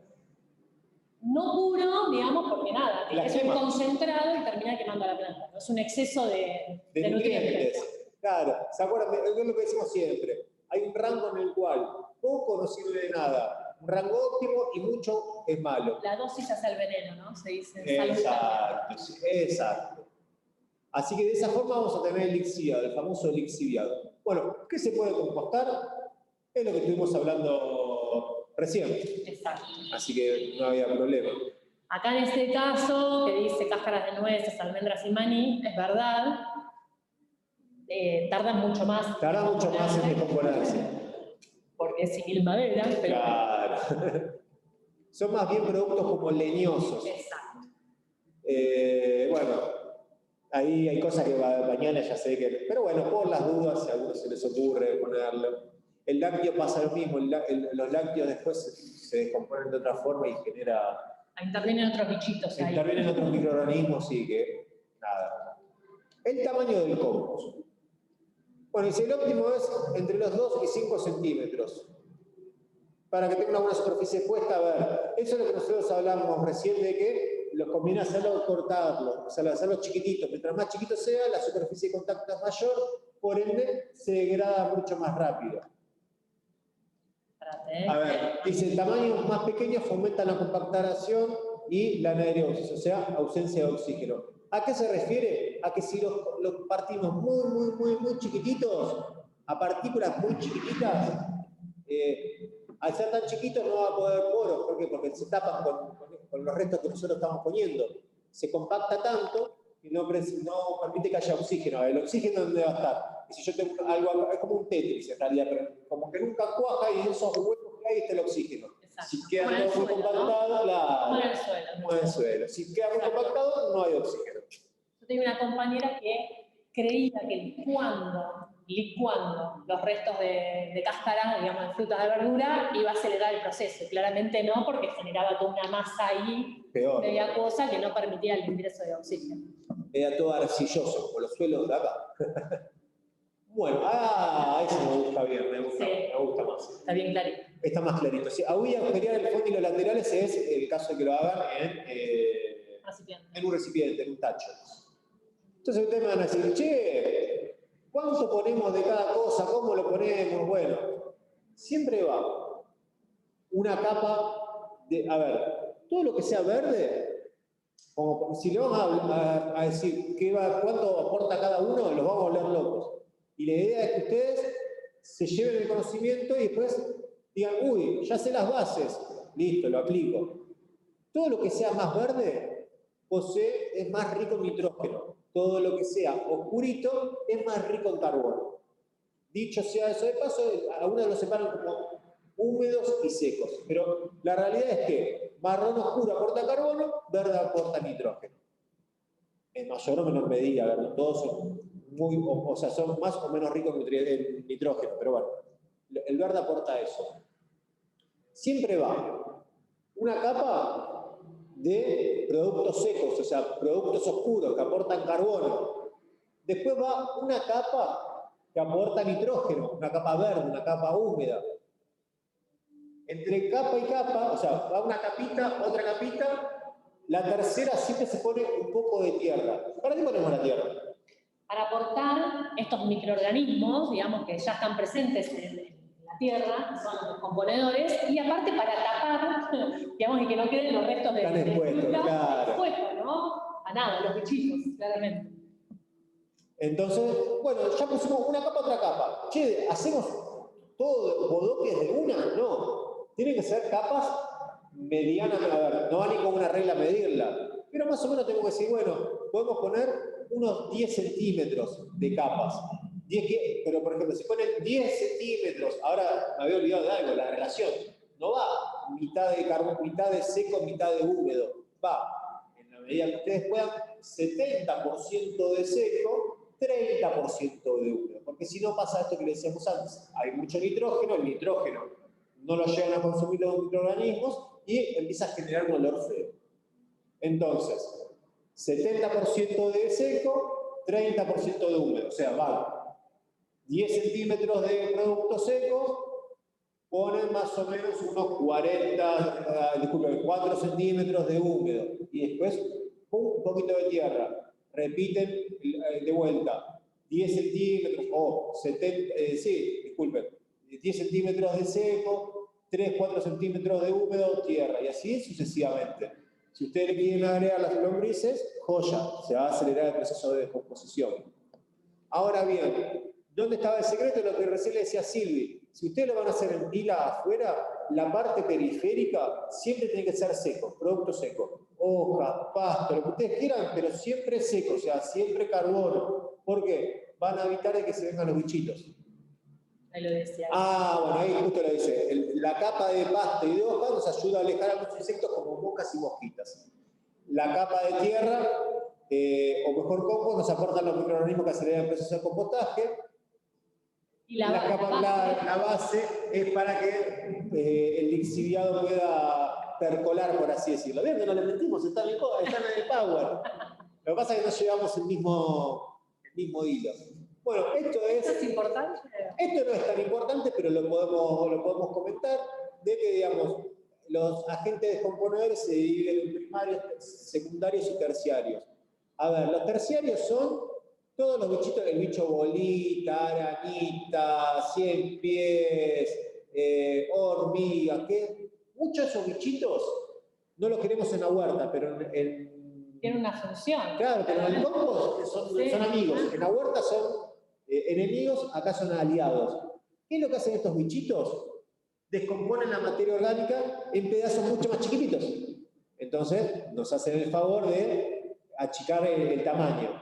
No puro, digamos, porque nada, es un concentrado y termina quemando a la planta. Es un exceso de nutrientes. Claro, ¿se acuerdan? Es lo que decimos siempre. Hay un rango en el cual poco no sirve de nada, un rango óptimo y mucho es malo. La dosis hace el veneno, ¿no? Se dice. Exacto. Así que de esa forma vamos a tener el lixiviado, el famoso lixiviado. Bueno, ¿qué se puede compostar? Es lo que estuvimos hablando recién. Exacto. Así que no había problema. Acá en este caso, que dice cáscaras de nueces, almendras y maní, es verdad. Tardan mucho más. Tardan mucho más en descomponerse. Porque es sin madera. Pero... Claro. Son más bien productos como leñosos. Exacto. Bueno, ahí hay cosas que mañana ya sé que... Pero bueno, por las dudas, si a alguno se les ocurre ponerlo. El lácteo pasa lo mismo, los lácteos después se descomponen de otra forma y genera... Intervienen otros bichitos ahí. Intervienen otros microorganismos y que... Nada. El tamaño del compost. Bueno, y si el óptimo es entre los 2 y 5 centímetros, para que tenga una buena superficie puesta, a ver, eso es lo que nosotros hablábamos recién de que los conviene hacerlo cortarlo, o sea, hacerlo chiquititos. Mientras más chiquito sea, la superficie de contacto es mayor, por ende se degrada mucho más rápido. A ver, dice, tamaños más pequeños fomentan la compactación y la anaerobiosis, o sea, ausencia de oxígeno. ¿A qué se refiere? A que si los partimos muy chiquititos, a partículas muy chiquititas, al ser tan chiquitos no va a poder poros. ¿Por qué? Porque se tapan con los restos que nosotros estamos poniendo. Se compacta tanto que no permite que haya oxígeno. El oxígeno, ¿dónde va a estar? Y si yo tengo algo acá, es como un Tetris en realidad, pero como que nunca cuaja y en esos huecos que hay está el oxígeno. Exacto. Si queda Como en el todo muy suelo, compactado, Como en la, el suelo. como en el suelo. Si queda muy compactado, no hay oxígeno. Yo tenía una compañera que creía que licuando los restos de cáscara, digamos, de frutas de verdura, iba a acelerar el proceso. Claramente no, porque generaba toda una masa ahí Peor. media acuosa que no permitía el ingreso de oxígeno. Era todo arcilloso, como los suelos de acá. Bueno, ese me gusta bien, me gusta más. Está bien clarito. Está más clarito. Si agujerear el fondo y los laterales es el caso de que lo hagan en un recipiente, en un tacho. Entonces ustedes me van a decir, che, ¿cuánto ponemos de cada cosa? ¿Cómo lo ponemos? Bueno, siempre va una capa de, a ver, todo lo que sea verde, como si le vamos a decir cuánto aporta cada uno, los vamos a volver locos. Y la idea es que ustedes se lleven el conocimiento y después digan, uy, ya sé las bases, listo, lo aplico. Todo lo que sea más verde es más rico en nitrógeno. Todo lo que sea oscurito es más rico en carbono. Dicho sea eso de paso, algunos los separan como húmedos y secos, pero la realidad es que marrón oscuro aporta carbono, verde aporta nitrógeno. En mayor o menor medida, ¿verdad? Todos son son más o menos ricos en nitrógeno, pero bueno, el verde aporta eso. Siempre va una capa de productos secos, o sea, productos oscuros que aportan carbono. Después va una capa que aporta nitrógeno, una capa verde, una capa húmeda. Entre capa y capa, o sea, va una capita, otra capita, la tercera siempre se pone un poco de tierra. ¿Para qué ponemos la tierra? Para aportar estos microorganismos, digamos, que ya están presentes en la tierra, son los componedores, y aparte para tapar, digamos, y que no queden los restos de fruta claro. expuestos, ¿no? A nada, los bichitos, claramente. Entonces, bueno, ya pusimos una capa, otra capa. Che, ¿hacemos todo bodoques de una? No. Tienen que ser capas medianas, a ver, no va ni con una regla a medirla, pero más o menos tengo que decir, bueno, podemos poner unos 10 centímetros de capas. Pero, por ejemplo, si ponen 10 centímetros, ahora me había olvidado de algo, la relación, no va mitad de seco, mitad de húmedo, va, en la medida que ustedes puedan, 70% de seco, 30% de húmedo, porque si no pasa esto que le decíamos antes, hay mucho nitrógeno, el nitrógeno no lo llegan a consumir los microorganismos y empieza a generar un olor feo. Entonces, 70% de seco, 30% de húmedo, o sea, van 10 centímetros de producto seco, ponen más o menos unos 4 centímetros de húmedo y después un poquito de tierra. Repiten de vuelta, 10 centímetros, 10 centímetros de seco, 3, 4 centímetros de húmedo, tierra, y así sucesivamente. Si ustedes le quieren agregar las lombrices, joya, se va a acelerar el proceso de descomposición. Ahora bien, ¿dónde estaba el secreto? Lo que recién le decía Silvi. Si ustedes lo van a hacer en pila afuera, la parte periférica siempre tiene que ser seco, producto seco. Hojas, pasto, lo que ustedes quieran, pero siempre seco, o sea, siempre carbono. ¿Por qué? Van a evitar de que se vengan los bichitos. Ahí lo decía. Bueno, ahí justo lo dice. La capa de pasto y de hojas nos ayuda a alejar a los insectos como moscas y mosquitas. La capa de tierra, o mejor compost, nos aportan los microorganismos que aceleran el proceso de compostaje. Y la base es para que el lixiviado pueda percolar, por así decirlo. ¿Ven que no le mentimos? Están en el Power. Lo que pasa es que no llevamos el mismo hilo. Bueno, ¿Esto es importante? Esto no es tan importante, pero lo podemos comentar, de que, digamos, los agentes descomponedores se dividen en primarios, secundarios y terciarios. A ver, los terciarios son todos los bichitos, el bicho bolita, aranita, 100 pies, hormiga, que muchos de esos bichitos no los queremos en la huerta, pero tiene una función. Claro, pero en el compost son amigos, en la huerta son enemigos, acá son aliados. ¿Qué es lo que hacen estos bichitos? Descomponen la materia orgánica en pedazos mucho más chiquititos. Entonces, nos hacen el favor de achicar el tamaño.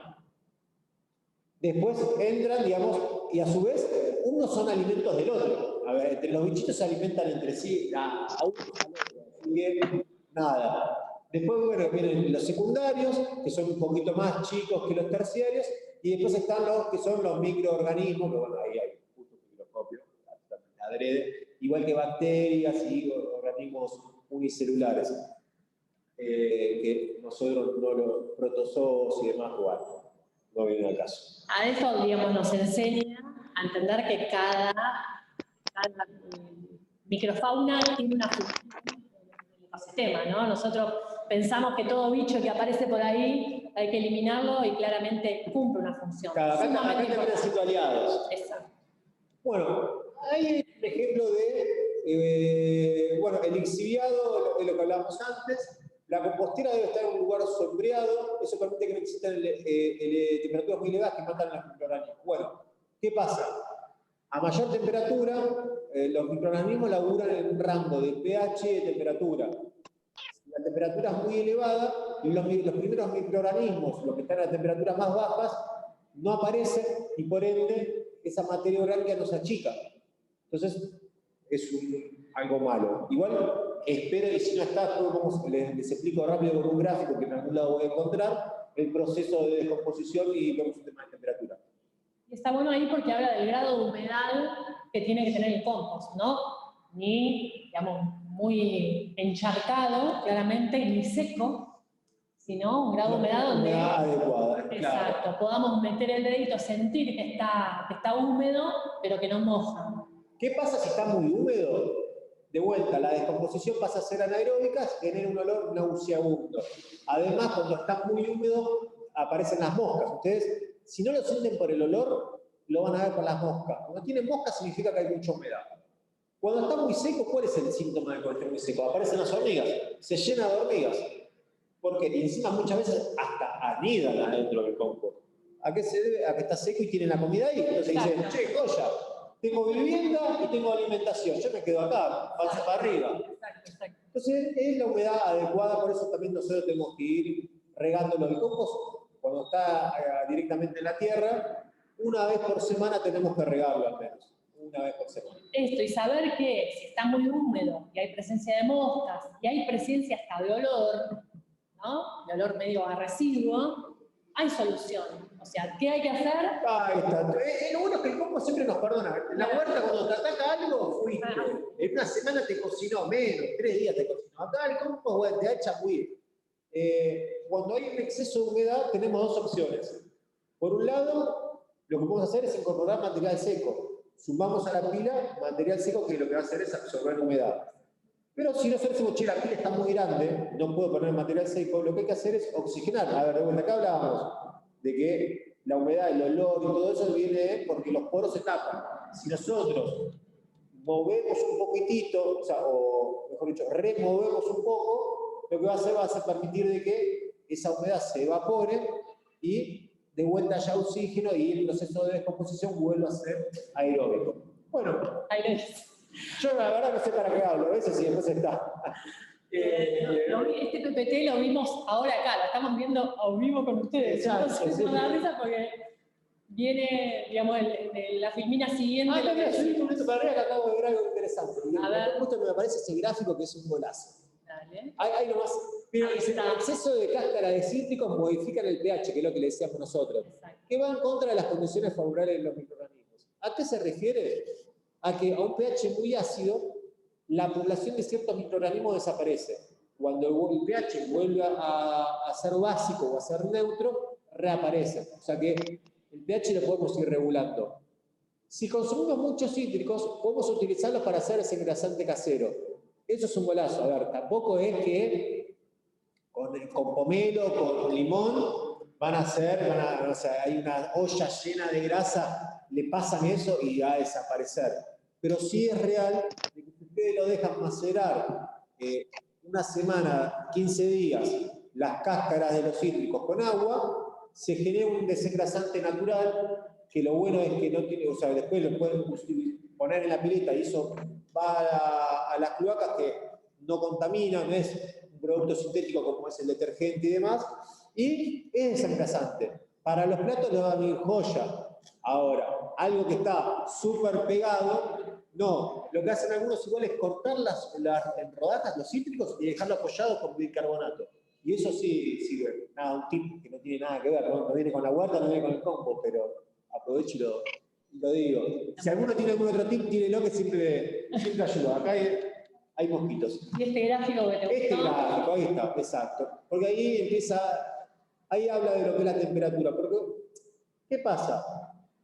Después entran, digamos, y a su vez, unos son alimentos del otro. A ver, entre los bichitos se alimentan entre sí, a uno al otro. Así que, nada. Después, bueno, vienen los secundarios, que son un poquito más chicos que los terciarios, y después están los que son los microorganismos, que bueno, ahí hay justo un microscopio, adrede, igual que bacterias y organismos unicelulares, que nosotros no los protozoos y demás, bueno, no viene al caso. A eso, digamos, nos enseña a entender que cada microfauna tiene una función en el ecosistema, ¿no? Nosotros pensamos que todo bicho que aparece por ahí hay que eliminarlo y claramente cumple una función. Acá también necesito aliados. Exacto. Bueno, hay un ejemplo de, bueno, el lixiviado, de lo que hablábamos antes. La compostera debe estar en un lugar sombreado, eso permite que no existan temperaturas muy elevadas que matan a los microorganismos. Bueno, ¿qué pasa? A mayor temperatura, los microorganismos laburan en un rango de pH y de temperatura. Si la temperatura es muy elevada, los primeros microorganismos, los que están a temperaturas más bajas, no aparecen y por ende esa materia orgánica no se achica. Entonces, es algo malo. Igual, espero, y si no está, les explico rápido con un gráfico que en algún lado voy a encontrar, el proceso de descomposición y vemos un tema de temperatura. Y está bueno ahí porque habla del grado de humedad que tiene que tener el compost, ¿no? Ni, digamos, muy encharcado, claramente, ni seco, sino un grado de humedad donde... adecuada, exacto, claro. Podamos meter el dedito, sentir que está húmedo, pero que no moja. ¿Qué pasa si está muy húmedo? De vuelta, la descomposición pasa a ser anaeróbica, genera un olor nauseabundo. Además, cuando está muy húmedo, aparecen las moscas. Ustedes, si no lo sienten por el olor, lo van a ver por las moscas. Cuando tiene moscas significa que hay mucha humedad. Cuando está muy seco, ¿cuál es el síntoma de cuando está muy seco? Aparecen las hormigas, se llena de hormigas. Porque encima muchas veces hasta anidan adentro del compost. ¿A qué se debe? A que está seco y tienen la comida ahí. Entonces dicen, che, joya, tengo vivienda y tengo alimentación, yo me quedo acá, panza para arriba. Exacto. Entonces es la humedad adecuada, por eso también nosotros tenemos que ir regándolo. El compost, cuando está directamente en la tierra, una vez por semana tenemos que regarlo al menos. Una vez por semana. Esto, y saber que si está muy húmedo y hay presencia de moscas y hay presencia hasta de olor, ¿no? De olor medio a residuo, hay solución. O sea, ¿qué hay que hacer? Ahí está. Lo bueno es que el compost siempre nos perdona. En la huerta, cuando te ataca algo, fuiste. En una semana te cocinó menos, 3 días te cocinó. Acá el compost, bueno, te ha hecho muy. Cuando hay un exceso de humedad, tenemos dos opciones. Por un lado, lo que podemos hacer es incorporar material seco. Sumamos a la pila material seco que lo que va a hacer es absorber humedad. Pero si nosotros decimos, che, la pila está muy grande, no puedo poner material seco, lo que hay que hacer es oxigenar. A ver, de vuelta, acá hablábamos de que la humedad, el olor y todo eso viene porque los poros se tapan. Si nosotros movemos un poquitito, o mejor dicho, removemos un poco, lo que va a hacer permitir de que esa humedad se evapore y de vuelta haya oxígeno y el proceso de descomposición vuelva a ser aeróbico. Bueno, yo la verdad no sé para qué hablo, a veces sí, después está. Este PPT lo vimos ahora acá, lo estamos viendo a vivo con ustedes. Entonces sí. nos da risa porque viene, digamos, la filmina siguiente. Mira, subí un momento para arriba que acabo de ver algo interesante. A ver. Justo me aparece ese gráfico que es un golazo. Dale. Ahí nomás. Pero el exceso de cáscara de cítricos modifican el pH, que es lo que le decíamos nosotros. Exacto. Que va en contra de las condiciones favorables de los microorganismos. ¿A qué se refiere? A que a un pH muy ácido, la población de ciertos microorganismos desaparece. Cuando el pH vuelve a ser básico o a ser neutro, reaparece. O sea que el pH lo podemos ir regulando. Si consumimos muchos cítricos, podemos utilizarlos para hacer ese engrasante casero. Eso es un golazo. A ver, tampoco es que con pomelo, con limón, o sea, hay una olla llena de grasa, le pasan eso y va a desaparecer. Pero sí es real que si ustedes lo dejan macerar una semana, 15 días, las cáscaras de los cítricos con agua, se genera un desengrasante natural, que lo bueno es que no tiene, o sea, después lo pueden poner en la pileta y eso va a las cloacas que no contamina, no es un producto sintético como es el detergente y demás, Y es desemplazante. Para los platos le va a venir joya. Ahora, algo que está súper pegado, no. Lo que hacen algunos igual es cortar en rodajas los cítricos y dejarlo apoyado con bicarbonato. Y eso sí sirve. Nada, un tip que no tiene nada que ver, no viene con la huerta, no viene con el compost, pero aprovecho y lo digo. Si alguno tiene algún otro tip, tírelo que siempre ayuda. Acá hay mosquitos. ¿Y este gráfico que te gustó? Este gráfico, ahí está, exacto. Porque ahí habla de lo que es la temperatura. Porque, ¿qué pasa?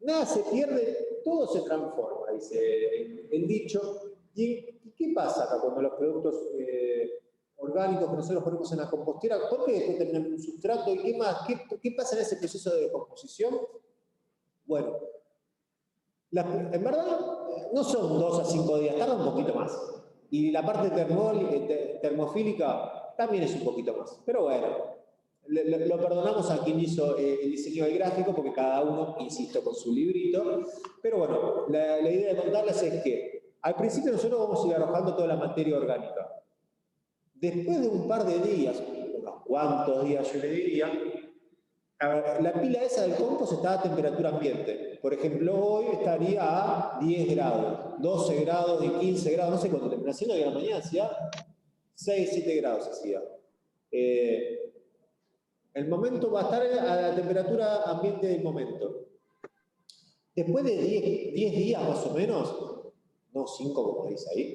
Nada se pierde, todo se transforma, dice el dicho. ¿Y qué pasa acá cuando los productos orgánicos que nosotros ponemos en la compostera, por qué después terminan en un sustrato? ¿Y qué más? ¿Qué pasa en ese proceso de descomposición? Bueno, en verdad no son 2 a 5 días, tarda un poquito más. Y la parte termofílica también es un poquito más. Pero bueno, lo perdonamos a quien hizo el diseño del gráfico, porque cada uno, insisto, con su librito. Pero bueno, la idea de contarles es que al principio nosotros vamos a ir arrojando toda la materia orgánica. Después de un par de días, unos cuantos días yo le diría, la pila esa del compost está a temperatura ambiente. Por ejemplo, hoy estaría a 10 grados, 12 grados y 15 grados, no sé cuánto termina haciendo, y a la mañana hacía 6, 7 grados hacía. El momento va a estar a la temperatura ambiente del momento. Después de 10 días más o menos, no 5 como dice ahí,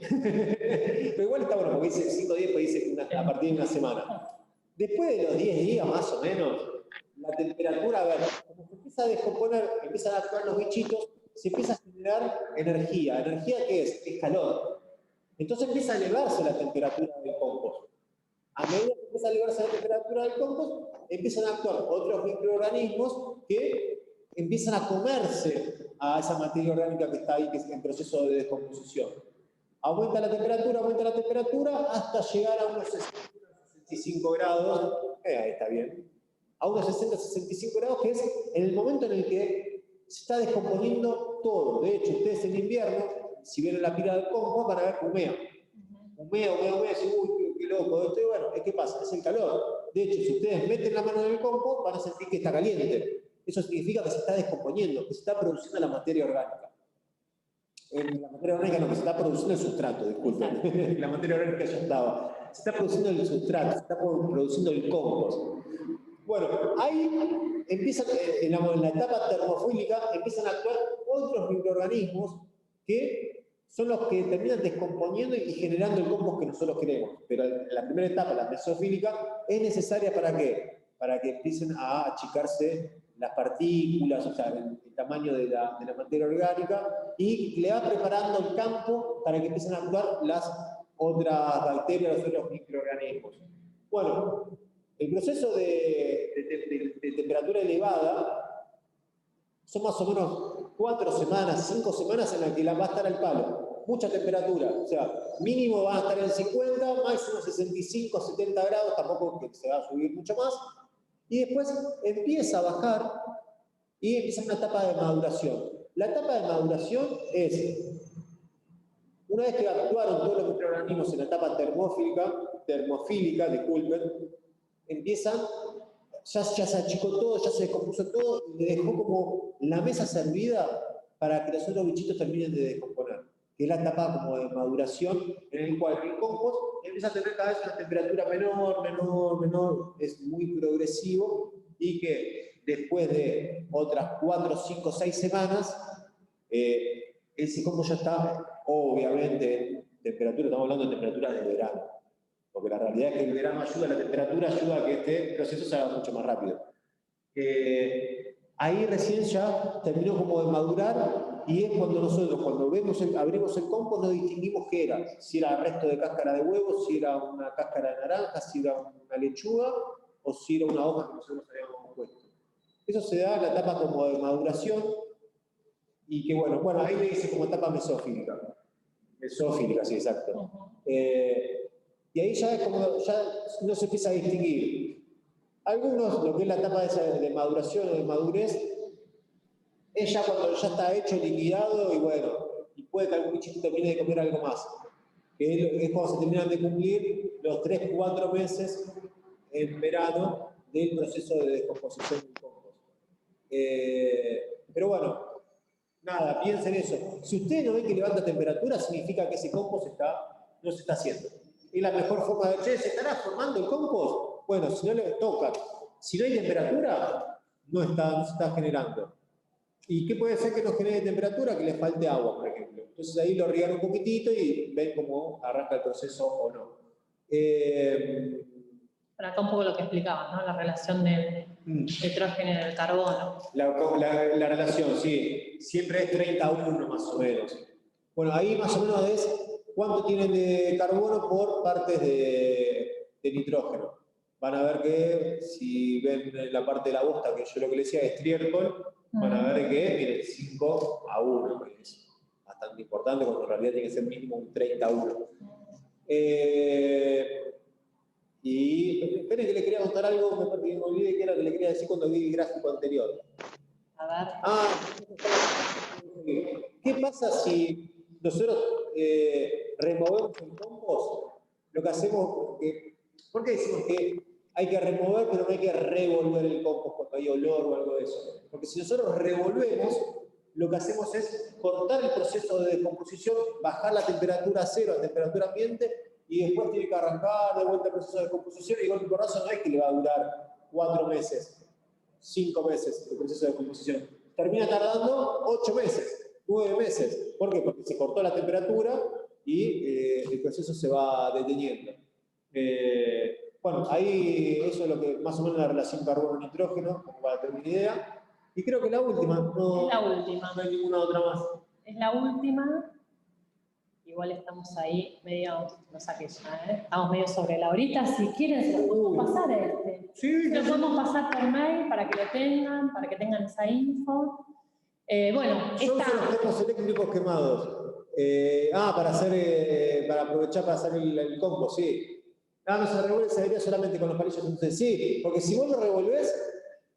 pero igual está bueno porque dice 5 días, pues dice a partir de una semana. Después de los 10 días más o menos, la temperatura, a ver, como se empieza a descomponer, empiezan a actuar los bichitos, se empieza a generar energía. ¿Energía qué es? Es calor. Entonces empieza a elevarse la temperatura del compost. A medida que empieza a elevarse la temperatura del compost, empiezan a actuar otros microorganismos que empiezan a comerse a esa materia orgánica que está ahí, que es en proceso de descomposición. Aumenta la temperatura hasta llegar a unos 60-65 grados. Ahí está bien. A unos 60-65 grados, que es en el momento en el que se está descomponiendo todo. De hecho, ustedes en invierno, si vieron la pila del compost, van a ver que humea. Humea, y dicen, uy, qué loco esto. Y bueno, ¿qué pasa? Es el calor. De hecho, si ustedes meten la mano en el compost, van a sentir que está caliente. Eso significa que se está descomponiendo, que se está produciendo la materia orgánica. La materia orgánica no, que se está produciendo el sustrato, disculpen. La materia orgánica ya estaba. Se está produciendo el sustrato, se está produciendo el compost. Bueno, ahí empiezan, en la etapa termofílica, empiezan a actuar otros microorganismos que son los que terminan descomponiendo y generando el compost que nosotros queremos. Pero la primera etapa, la mesofílica, es necesaria ¿para qué? Para que empiecen a achicarse las partículas, o sea, el tamaño de la materia orgánica, y le va preparando el campo para que empiecen a actuar las otras bacterias, los otros microorganismos. Bueno, el proceso de temperatura elevada son más o menos 4 semanas, 5 semanas en las que va a estar al palo. Mucha temperatura, o sea, mínimo va a estar en 50, máximo 65, 70 grados, tampoco que se va a subir mucho más. Y después empieza a bajar y empieza una etapa de maduración. La etapa de maduración es, una vez que actuaron todos los microorganismos en la etapa termofílica, disculpen, empiezan, ya se achicó todo, ya se descompuso todo, y le dejó como la mesa servida para que los otros bichitos terminen de descomponer, que es la etapa como de maduración, en el cual el compost empieza a tener cada vez una temperatura menor, es muy progresivo, y que después de otras 4, 5, 6 semanas, ese compost ya está, obviamente, en temperatura, estamos hablando de temperaturas de verano. Porque la realidad es que el verano ayuda, la temperatura ayuda a que este proceso se haga mucho más rápido. Ahí recién ya terminó como de madurar, y es cuando nosotros, cuando abrimos el compost, no distinguimos qué era. Si era resto de cáscara de huevo, si era una cáscara de naranja, si era una lechuga, o si era una hoja que nosotros habíamos puesto. Eso se da en la etapa como de maduración, y que bueno, ahí le dice como etapa mesofílica. Mesofílica, sí, exacto. Y ahí ya es como, ya no se empieza a distinguir. Algunos, lo que es la etapa de maduración o de madurez, es ya cuando ya está hecho, liquidado, y bueno, y puede que algún bichito termine de comer algo más. Que es cuando se terminan de cumplir los 3, 4 meses en verano del proceso de descomposición del compost. Pero bueno, nada, piensen eso. Si ustedes no ven que levanta temperatura, significa que ese compost no se está haciendo. Es la mejor forma de, che, ¿se estará formando el compost? Bueno, si no le toca, si no hay temperatura, no se está generando. ¿Y qué puede ser que no genere temperatura? Que le falte agua, por ejemplo. Entonces ahí lo riegan un poquitito y ven cómo arranca el proceso o no. Pero acá un poco lo que explicabas, ¿no? La relación del nitrógeno y del carbono. La relación, sí. Siempre es 30-1 más o menos. Bueno, ahí más o menos es cuánto tienen de carbono por partes de nitrógeno. Van a ver que, si ven la parte de la bosta, que yo lo que les decía es estiércol, van a ver que, miren, 5-1, que es bastante importante, cuando en realidad tiene que ser mínimo un 30-1. Y esperen que le quería contar algo, me olvidé que era lo que le quería decir cuando vi el gráfico anterior. A ver. ¿Qué pasa si nosotros removemos el compost? Lo que hacemos, ¿por qué decimos que hay que remover, pero no hay que revolver el compost cuando hay olor o algo de eso? Porque si nosotros revolvemos, lo que hacemos es cortar el proceso de descomposición, bajar la temperatura a 0 a temperatura ambiente, y después tiene que arrancar de vuelta el proceso de descomposición, y golpe y porrazo no es que le va a durar 4 meses, 5 meses el proceso de descomposición. Termina tardando 8 meses, 9 meses. ¿Por qué? Porque se cortó la temperatura y el proceso se va deteniendo. Bueno, ahí eso es lo que más o menos la relación carbono-nitrógeno, como para tener una idea. Y creo que la última, no hay ninguna otra más. Es la última. Igual estamos ahí medio, no saqué ya, estamos medio sobre la horita. Si quieren, se lo podemos pasar Sí, se lo podemos pasar por mail para que lo tengan, para que tengan esa info. Bueno, son los termos eléctricos quemados. Para aprovechar para hacer el compost, sí. No se revuelve, se debería solamente con los palillos. Entonces, sí, porque si vos lo revolvés,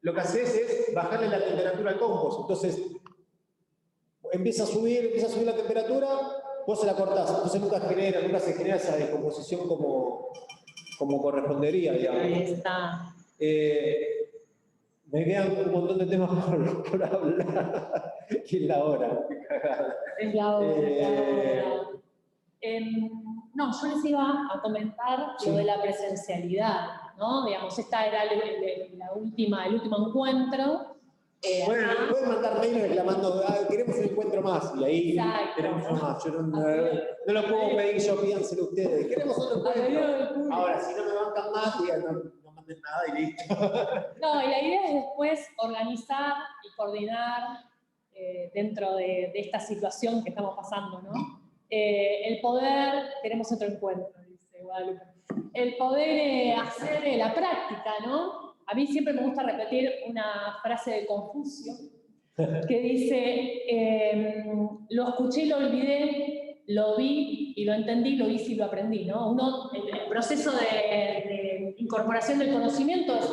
lo que haces es bajarle la temperatura al compost. Entonces, empieza a subir la temperatura, vos se la cortás. Entonces nunca se genera esa descomposición como correspondería, digamos. Ahí está. Me quedan un montón de temas por hablar. ¿Qué es la hora? Es la hora. No, yo les iba a comentar lo de la presencialidad, ¿no? Digamos, esta era el último encuentro. Bueno, pueden mandar mail reclamando, queremos un encuentro más, y ahí tenemos uno más. Yo no lo puedo pedir yo, pídanselo ustedes. Queremos otro encuentro. Ahora, si no me bancan más, digan, no manden nada y listo. No, y la idea es después organizar y coordinar dentro de esta situación que estamos pasando, ¿no? El poder, tenemos otro encuentro, dice Guadalupe, el poder hacer la práctica, ¿no? A mí siempre me gusta repetir una frase de Confucio que dice, lo escuché y lo olvidé, lo vi y lo entendí, lo hice y lo aprendí, ¿no? El proceso de incorporación del conocimiento es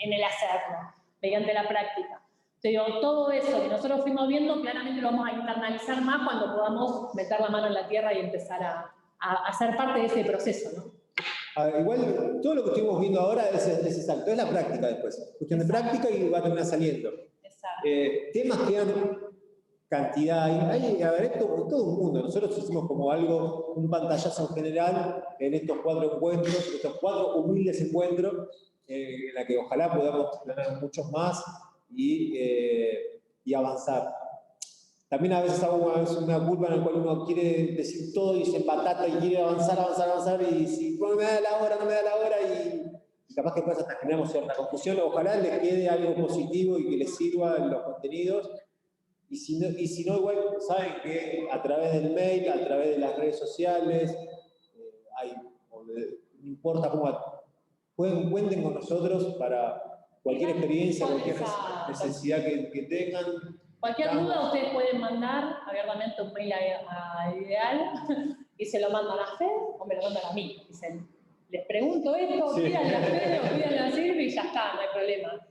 en el hacerlo, mediante la práctica. Te digo, todo eso que nosotros fuimos viendo, claramente lo vamos a internalizar más cuando podamos meter la mano en la tierra y empezar a ser parte de ese proceso, ¿no? Igual, todo lo que estuvimos viendo ahora es exacto, es la práctica después. Cuestión de práctica y va a terminar saliendo. Exacto. Temas que han cantidad, a ver, esto por todo el mundo. Nosotros hicimos como algo, un pantallazo en general en estos 4 encuentros, estos 4 humildes encuentros, en la que ojalá podamos tener muchos más y avanzar. También a veces hago una curva en la cual uno quiere decir todo y se empatata y quiere avanzar, y si no me da la hora, y capaz que después hasta generamos cierta confusión. Ojalá les quede algo positivo y que les sirva en los contenidos. Y si no, igual saben que a través del mail, a través de las redes sociales, no importa cómo, cuenten con nosotros para cualquier experiencia, cualquier necesidad que tengan. Cualquier duda ustedes pueden mandar abiertamente un mail a Ideal y se lo mandan a Fede o me lo mandan a mí. Dicen, les pregunto esto, pídanle a Fede o pídanle a Silvia y ya está, no hay problema.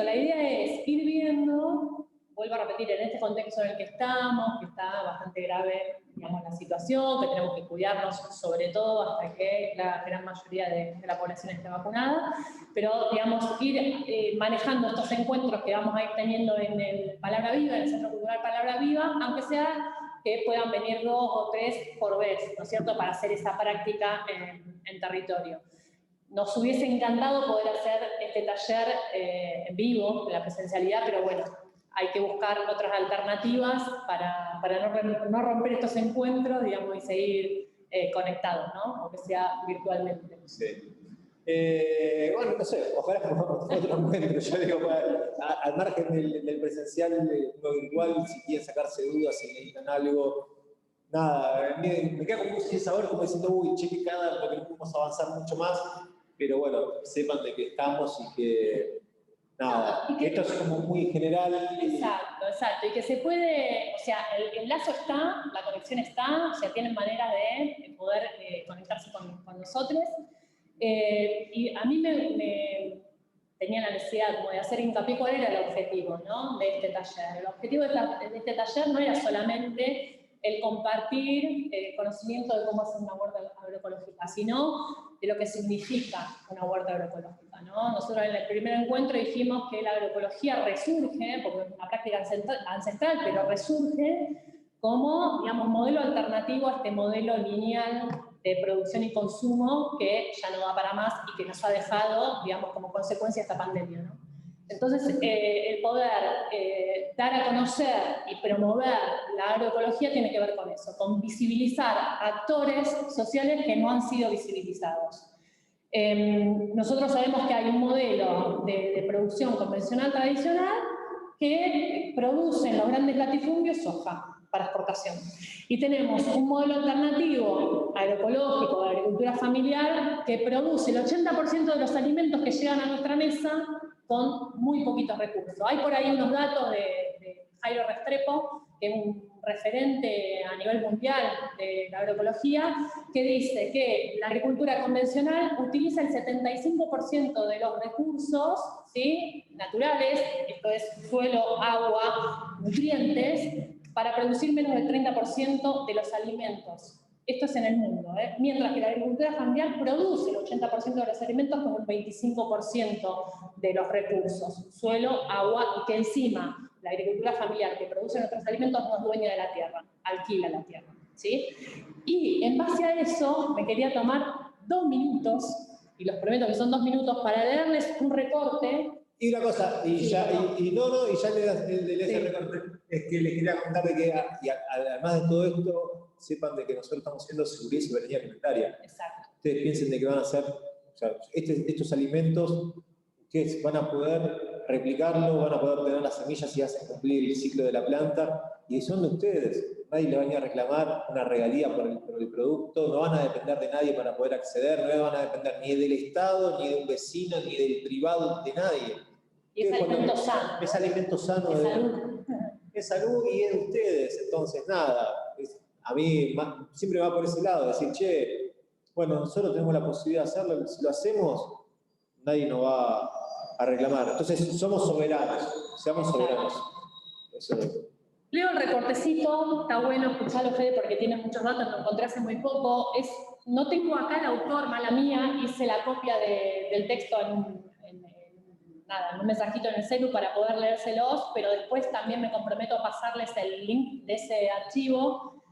La idea es ir viendo, vuelvo a repetir, en este contexto en el que estamos, que está bastante grave digamos, la situación, que tenemos que cuidarnos sobre todo hasta que la gran mayoría de la población esté vacunada, pero, digamos, ir manejando estos encuentros que vamos a ir teniendo en el Palabra Viva, en el Centro Cultural Palabra Viva, aunque sea que puedan venir 2 o 3 por vez, ¿no es cierto?, para hacer esa práctica en territorio. Nos hubiese encantado poder hacer este taller en vivo, en la presencialidad, pero bueno, hay que buscar otras alternativas para no romper estos encuentros, digamos, y seguir conectados, ¿no? Aunque sea virtualmente. Sí. Bueno, no sé, ojalá como otro encuentro. Yo digo, al margen del presencial, lo virtual, si quieren sacarse dudas, si necesitan algo, nada, me queda como un sin sabor, como diciendo, uy, che, que cada, porque no podemos avanzar mucho más, pero bueno, sepan de que estamos y que, nada, y que esto es como muy general. Exacto, exacto, y que se puede, o sea, el lazo está, la conexión está, o sea, tienen manera de poder conectarse con nosotros. Y a mí me tenía la necesidad como de hacer hincapié cuál era el objetivo, ¿no?, de este taller. El objetivo de este taller no era solamente el compartir conocimiento de cómo hacer una huerta agroecológica, sino de lo que significa una huerta agroecológica, ¿no? Nosotros en el primer encuentro dijimos que la agroecología resurge, porque es una práctica ancestral, pero resurge como, digamos, modelo alternativo a este modelo lineal de producción y consumo que ya no da para más y que nos ha dejado, digamos, como consecuencia esta pandemia, ¿no? Entonces, el poder dar a conocer y promover la agroecología tiene que ver con eso, con visibilizar actores sociales que no han sido visibilizados. Nosotros sabemos que hay un modelo de producción convencional tradicional que produce en los grandes latifundios soja para exportación. Y tenemos un modelo alternativo agroecológico de agricultura familiar que produce el 80% de los alimentos que llegan a nuestra mesa con muy poquitos recursos. Hay por ahí unos datos de Jairo Restrepo, que es un referente a nivel mundial de la agroecología, que dice que la agricultura convencional utiliza el 75% de los recursos, ¿sí?, naturales, esto es suelo, agua, nutrientes, para producir menos del 30% de los alimentos. Esto es en el mundo, mientras que la agricultura familiar produce el 80% de los alimentos con un 25% de los recursos, suelo, agua, y que encima la agricultura familiar que produce nuestros alimentos no es dueña de la tierra, alquila la tierra, ¿sí? Y en base a eso me quería tomar 2 minutos, y los prometo que son 2 minutos, para leerles un recorte. Y una cosa, ya le das ese recorte, es que les quería contar de que, además de todo esto, sepan de que nosotros estamos haciendo seguridad y soberanía alimentaria. Exacto. Ustedes piensen de que van a hacer, o sea, estos alimentos, ustedes van a poder replicarlo, van a poder tener las semillas y hacen cumplir el ciclo de la planta, y son de ustedes. Nadie le va a venir a reclamar una regalía por el producto, no van a depender de nadie para poder acceder, no van a depender ni del Estado, ni de un vecino, ni del privado, de nadie. Y es alimento sano. Es alimento sano. Es salud. Es salud y es de ustedes, entonces nada. A mí siempre va por ese lado, decir, che, bueno, nosotros tenemos la posibilidad de hacerlo, si lo hacemos, nadie nos va a reclamar. Entonces, somos soberanos, seamos soberanos. Eso es. Leo el recortecito, está bueno escucharlo, Fede, porque tiene muchos datos, lo encontré hace muy poco. No tengo acá el autor, mala mía, hice la copia del texto en un mensajito en el celu para poder leérselos, pero después también me comprometo a pasarles el link de ese archivo.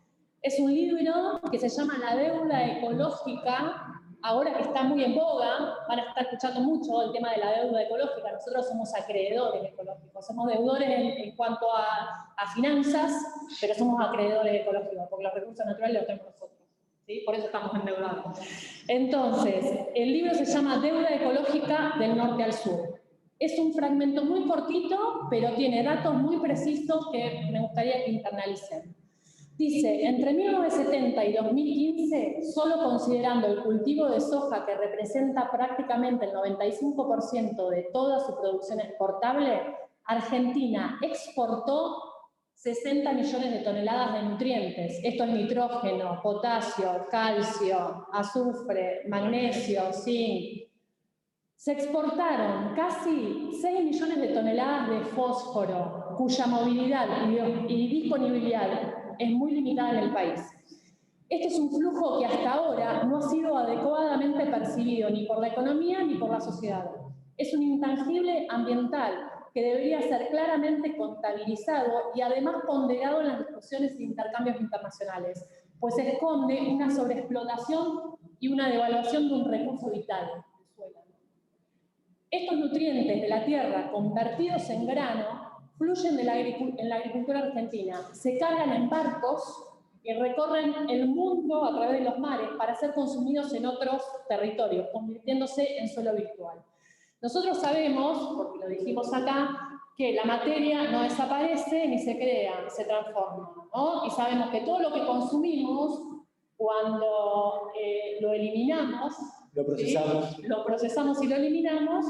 Es un libro que se llama La deuda ecológica, ahora que está muy en boga, van a estar escuchando mucho el tema de la deuda ecológica. Nosotros somos acreedores ecológicos, somos deudores en cuanto a finanzas, pero somos acreedores ecológicos, porque los recursos naturales los tenemos nosotros, ¿sí? Por eso estamos endeudados. Entonces, el libro se llama Deuda ecológica del norte al sur. Es un fragmento muy cortito, pero tiene datos muy precisos que me gustaría que internalicen. Dice, entre 1970 y 2015, solo considerando el cultivo de soja, que representa prácticamente el 95% de toda su producción exportable, Argentina exportó 60 millones de toneladas de nutrientes. Esto es nitrógeno, potasio, calcio, azufre, magnesio, zinc. Se exportaron casi 6 millones de toneladas de fósforo, cuya movilidad y disponibilidad es muy limitada en el país. Este es un flujo que hasta ahora no ha sido adecuadamente percibido ni por la economía ni por la sociedad. Es un intangible ambiental que debería ser claramente contabilizado y además ponderado en las discusiones de intercambios internacionales, pues esconde una sobreexplotación y una devaluación de un recurso vital, el suelo. Estos nutrientes de la tierra convertidos en grano fluyen en la agricultura argentina, se cargan en barcos y recorren el mundo a través de los mares para ser consumidos en otros territorios, convirtiéndose en suelo virtual. Nosotros sabemos, porque lo dijimos acá, que la materia no desaparece ni se crea, se transforma, ¿no? Y sabemos que todo lo que consumimos, cuando lo eliminamos, lo procesamos y lo eliminamos,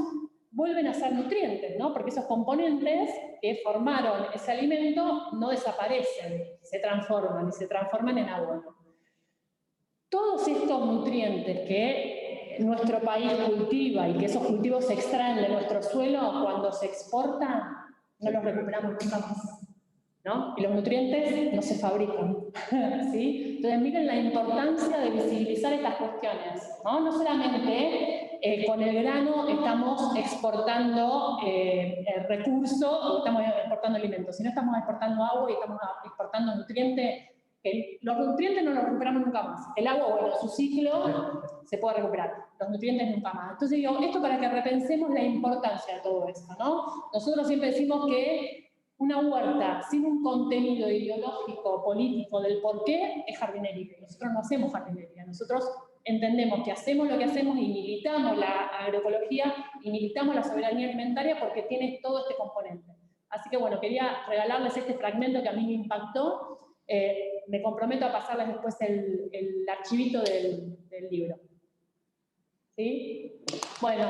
vuelven a ser nutrientes, ¿no? Porque esos componentes que formaron ese alimento no desaparecen, se transforman en abono. Todos estos nutrientes que nuestro país cultiva y que esos cultivos se extraen de nuestro suelo, cuando se exportan, no los recuperamos nunca más, ¿no? Y los nutrientes no se fabrican, ¿sí? Entonces miren la importancia de visibilizar estas cuestiones, ¿no? No solamente con el grano estamos exportando recursos o estamos exportando alimentos, sino estamos exportando agua y estamos exportando nutrientes. Los nutrientes no los recuperamos nunca más. El agua, bueno, su ciclo se puede recuperar. Los nutrientes nunca más. Entonces digo, esto para que repensemos la importancia de todo esto, ¿no? Nosotros siempre decimos que una huerta sin un contenido ideológico, político del por qué es jardinería. Nosotros no hacemos jardinería. Nosotros entendemos que hacemos lo que hacemos y militamos la agroecología y militamos la soberanía alimentaria porque tiene todo este componente. Así que bueno, quería regalarles este fragmento que a mí me impactó. Me comprometo a pasarles después el archivito del libro. ¿Sí? Bueno,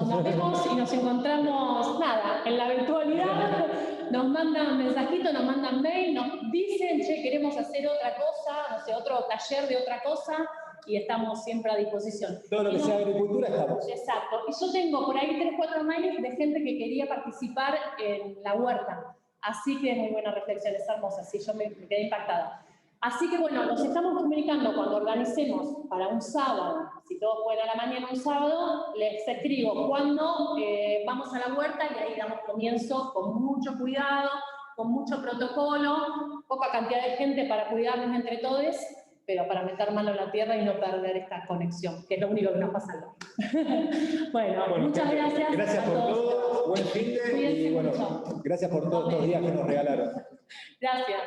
nos vemos y nos encontramos, nada, en la virtualidad. Nos mandan mensajitos, nos mandan mail, nos dicen, che, queremos hacer otra cosa, no sé, otro taller de otra cosa, y estamos siempre a disposición. Todo lo que sea agricultura estamos. Exacto. Y yo tengo por ahí 3 o 4 mails de gente que quería participar en la huerta. Así que muy buena reflexión, es hermosa, sí, yo me quedé impactada. Así que bueno, nos estamos comunicando cuando organicemos para un sábado, si todos pueden a la mañana un sábado, les escribo cuándo vamos a la huerta y ahí damos comienzo con mucho cuidado, con mucho protocolo, poca cantidad de gente para cuidarnos entre todos, pero para meter mano en la tierra y no perder esta conexión, que es lo único que nos pasa hoy. Bueno, muchas gracias. Gracias por todo, buen fin de y bueno, gracias por todos estos días que nos regalaron. Gracias.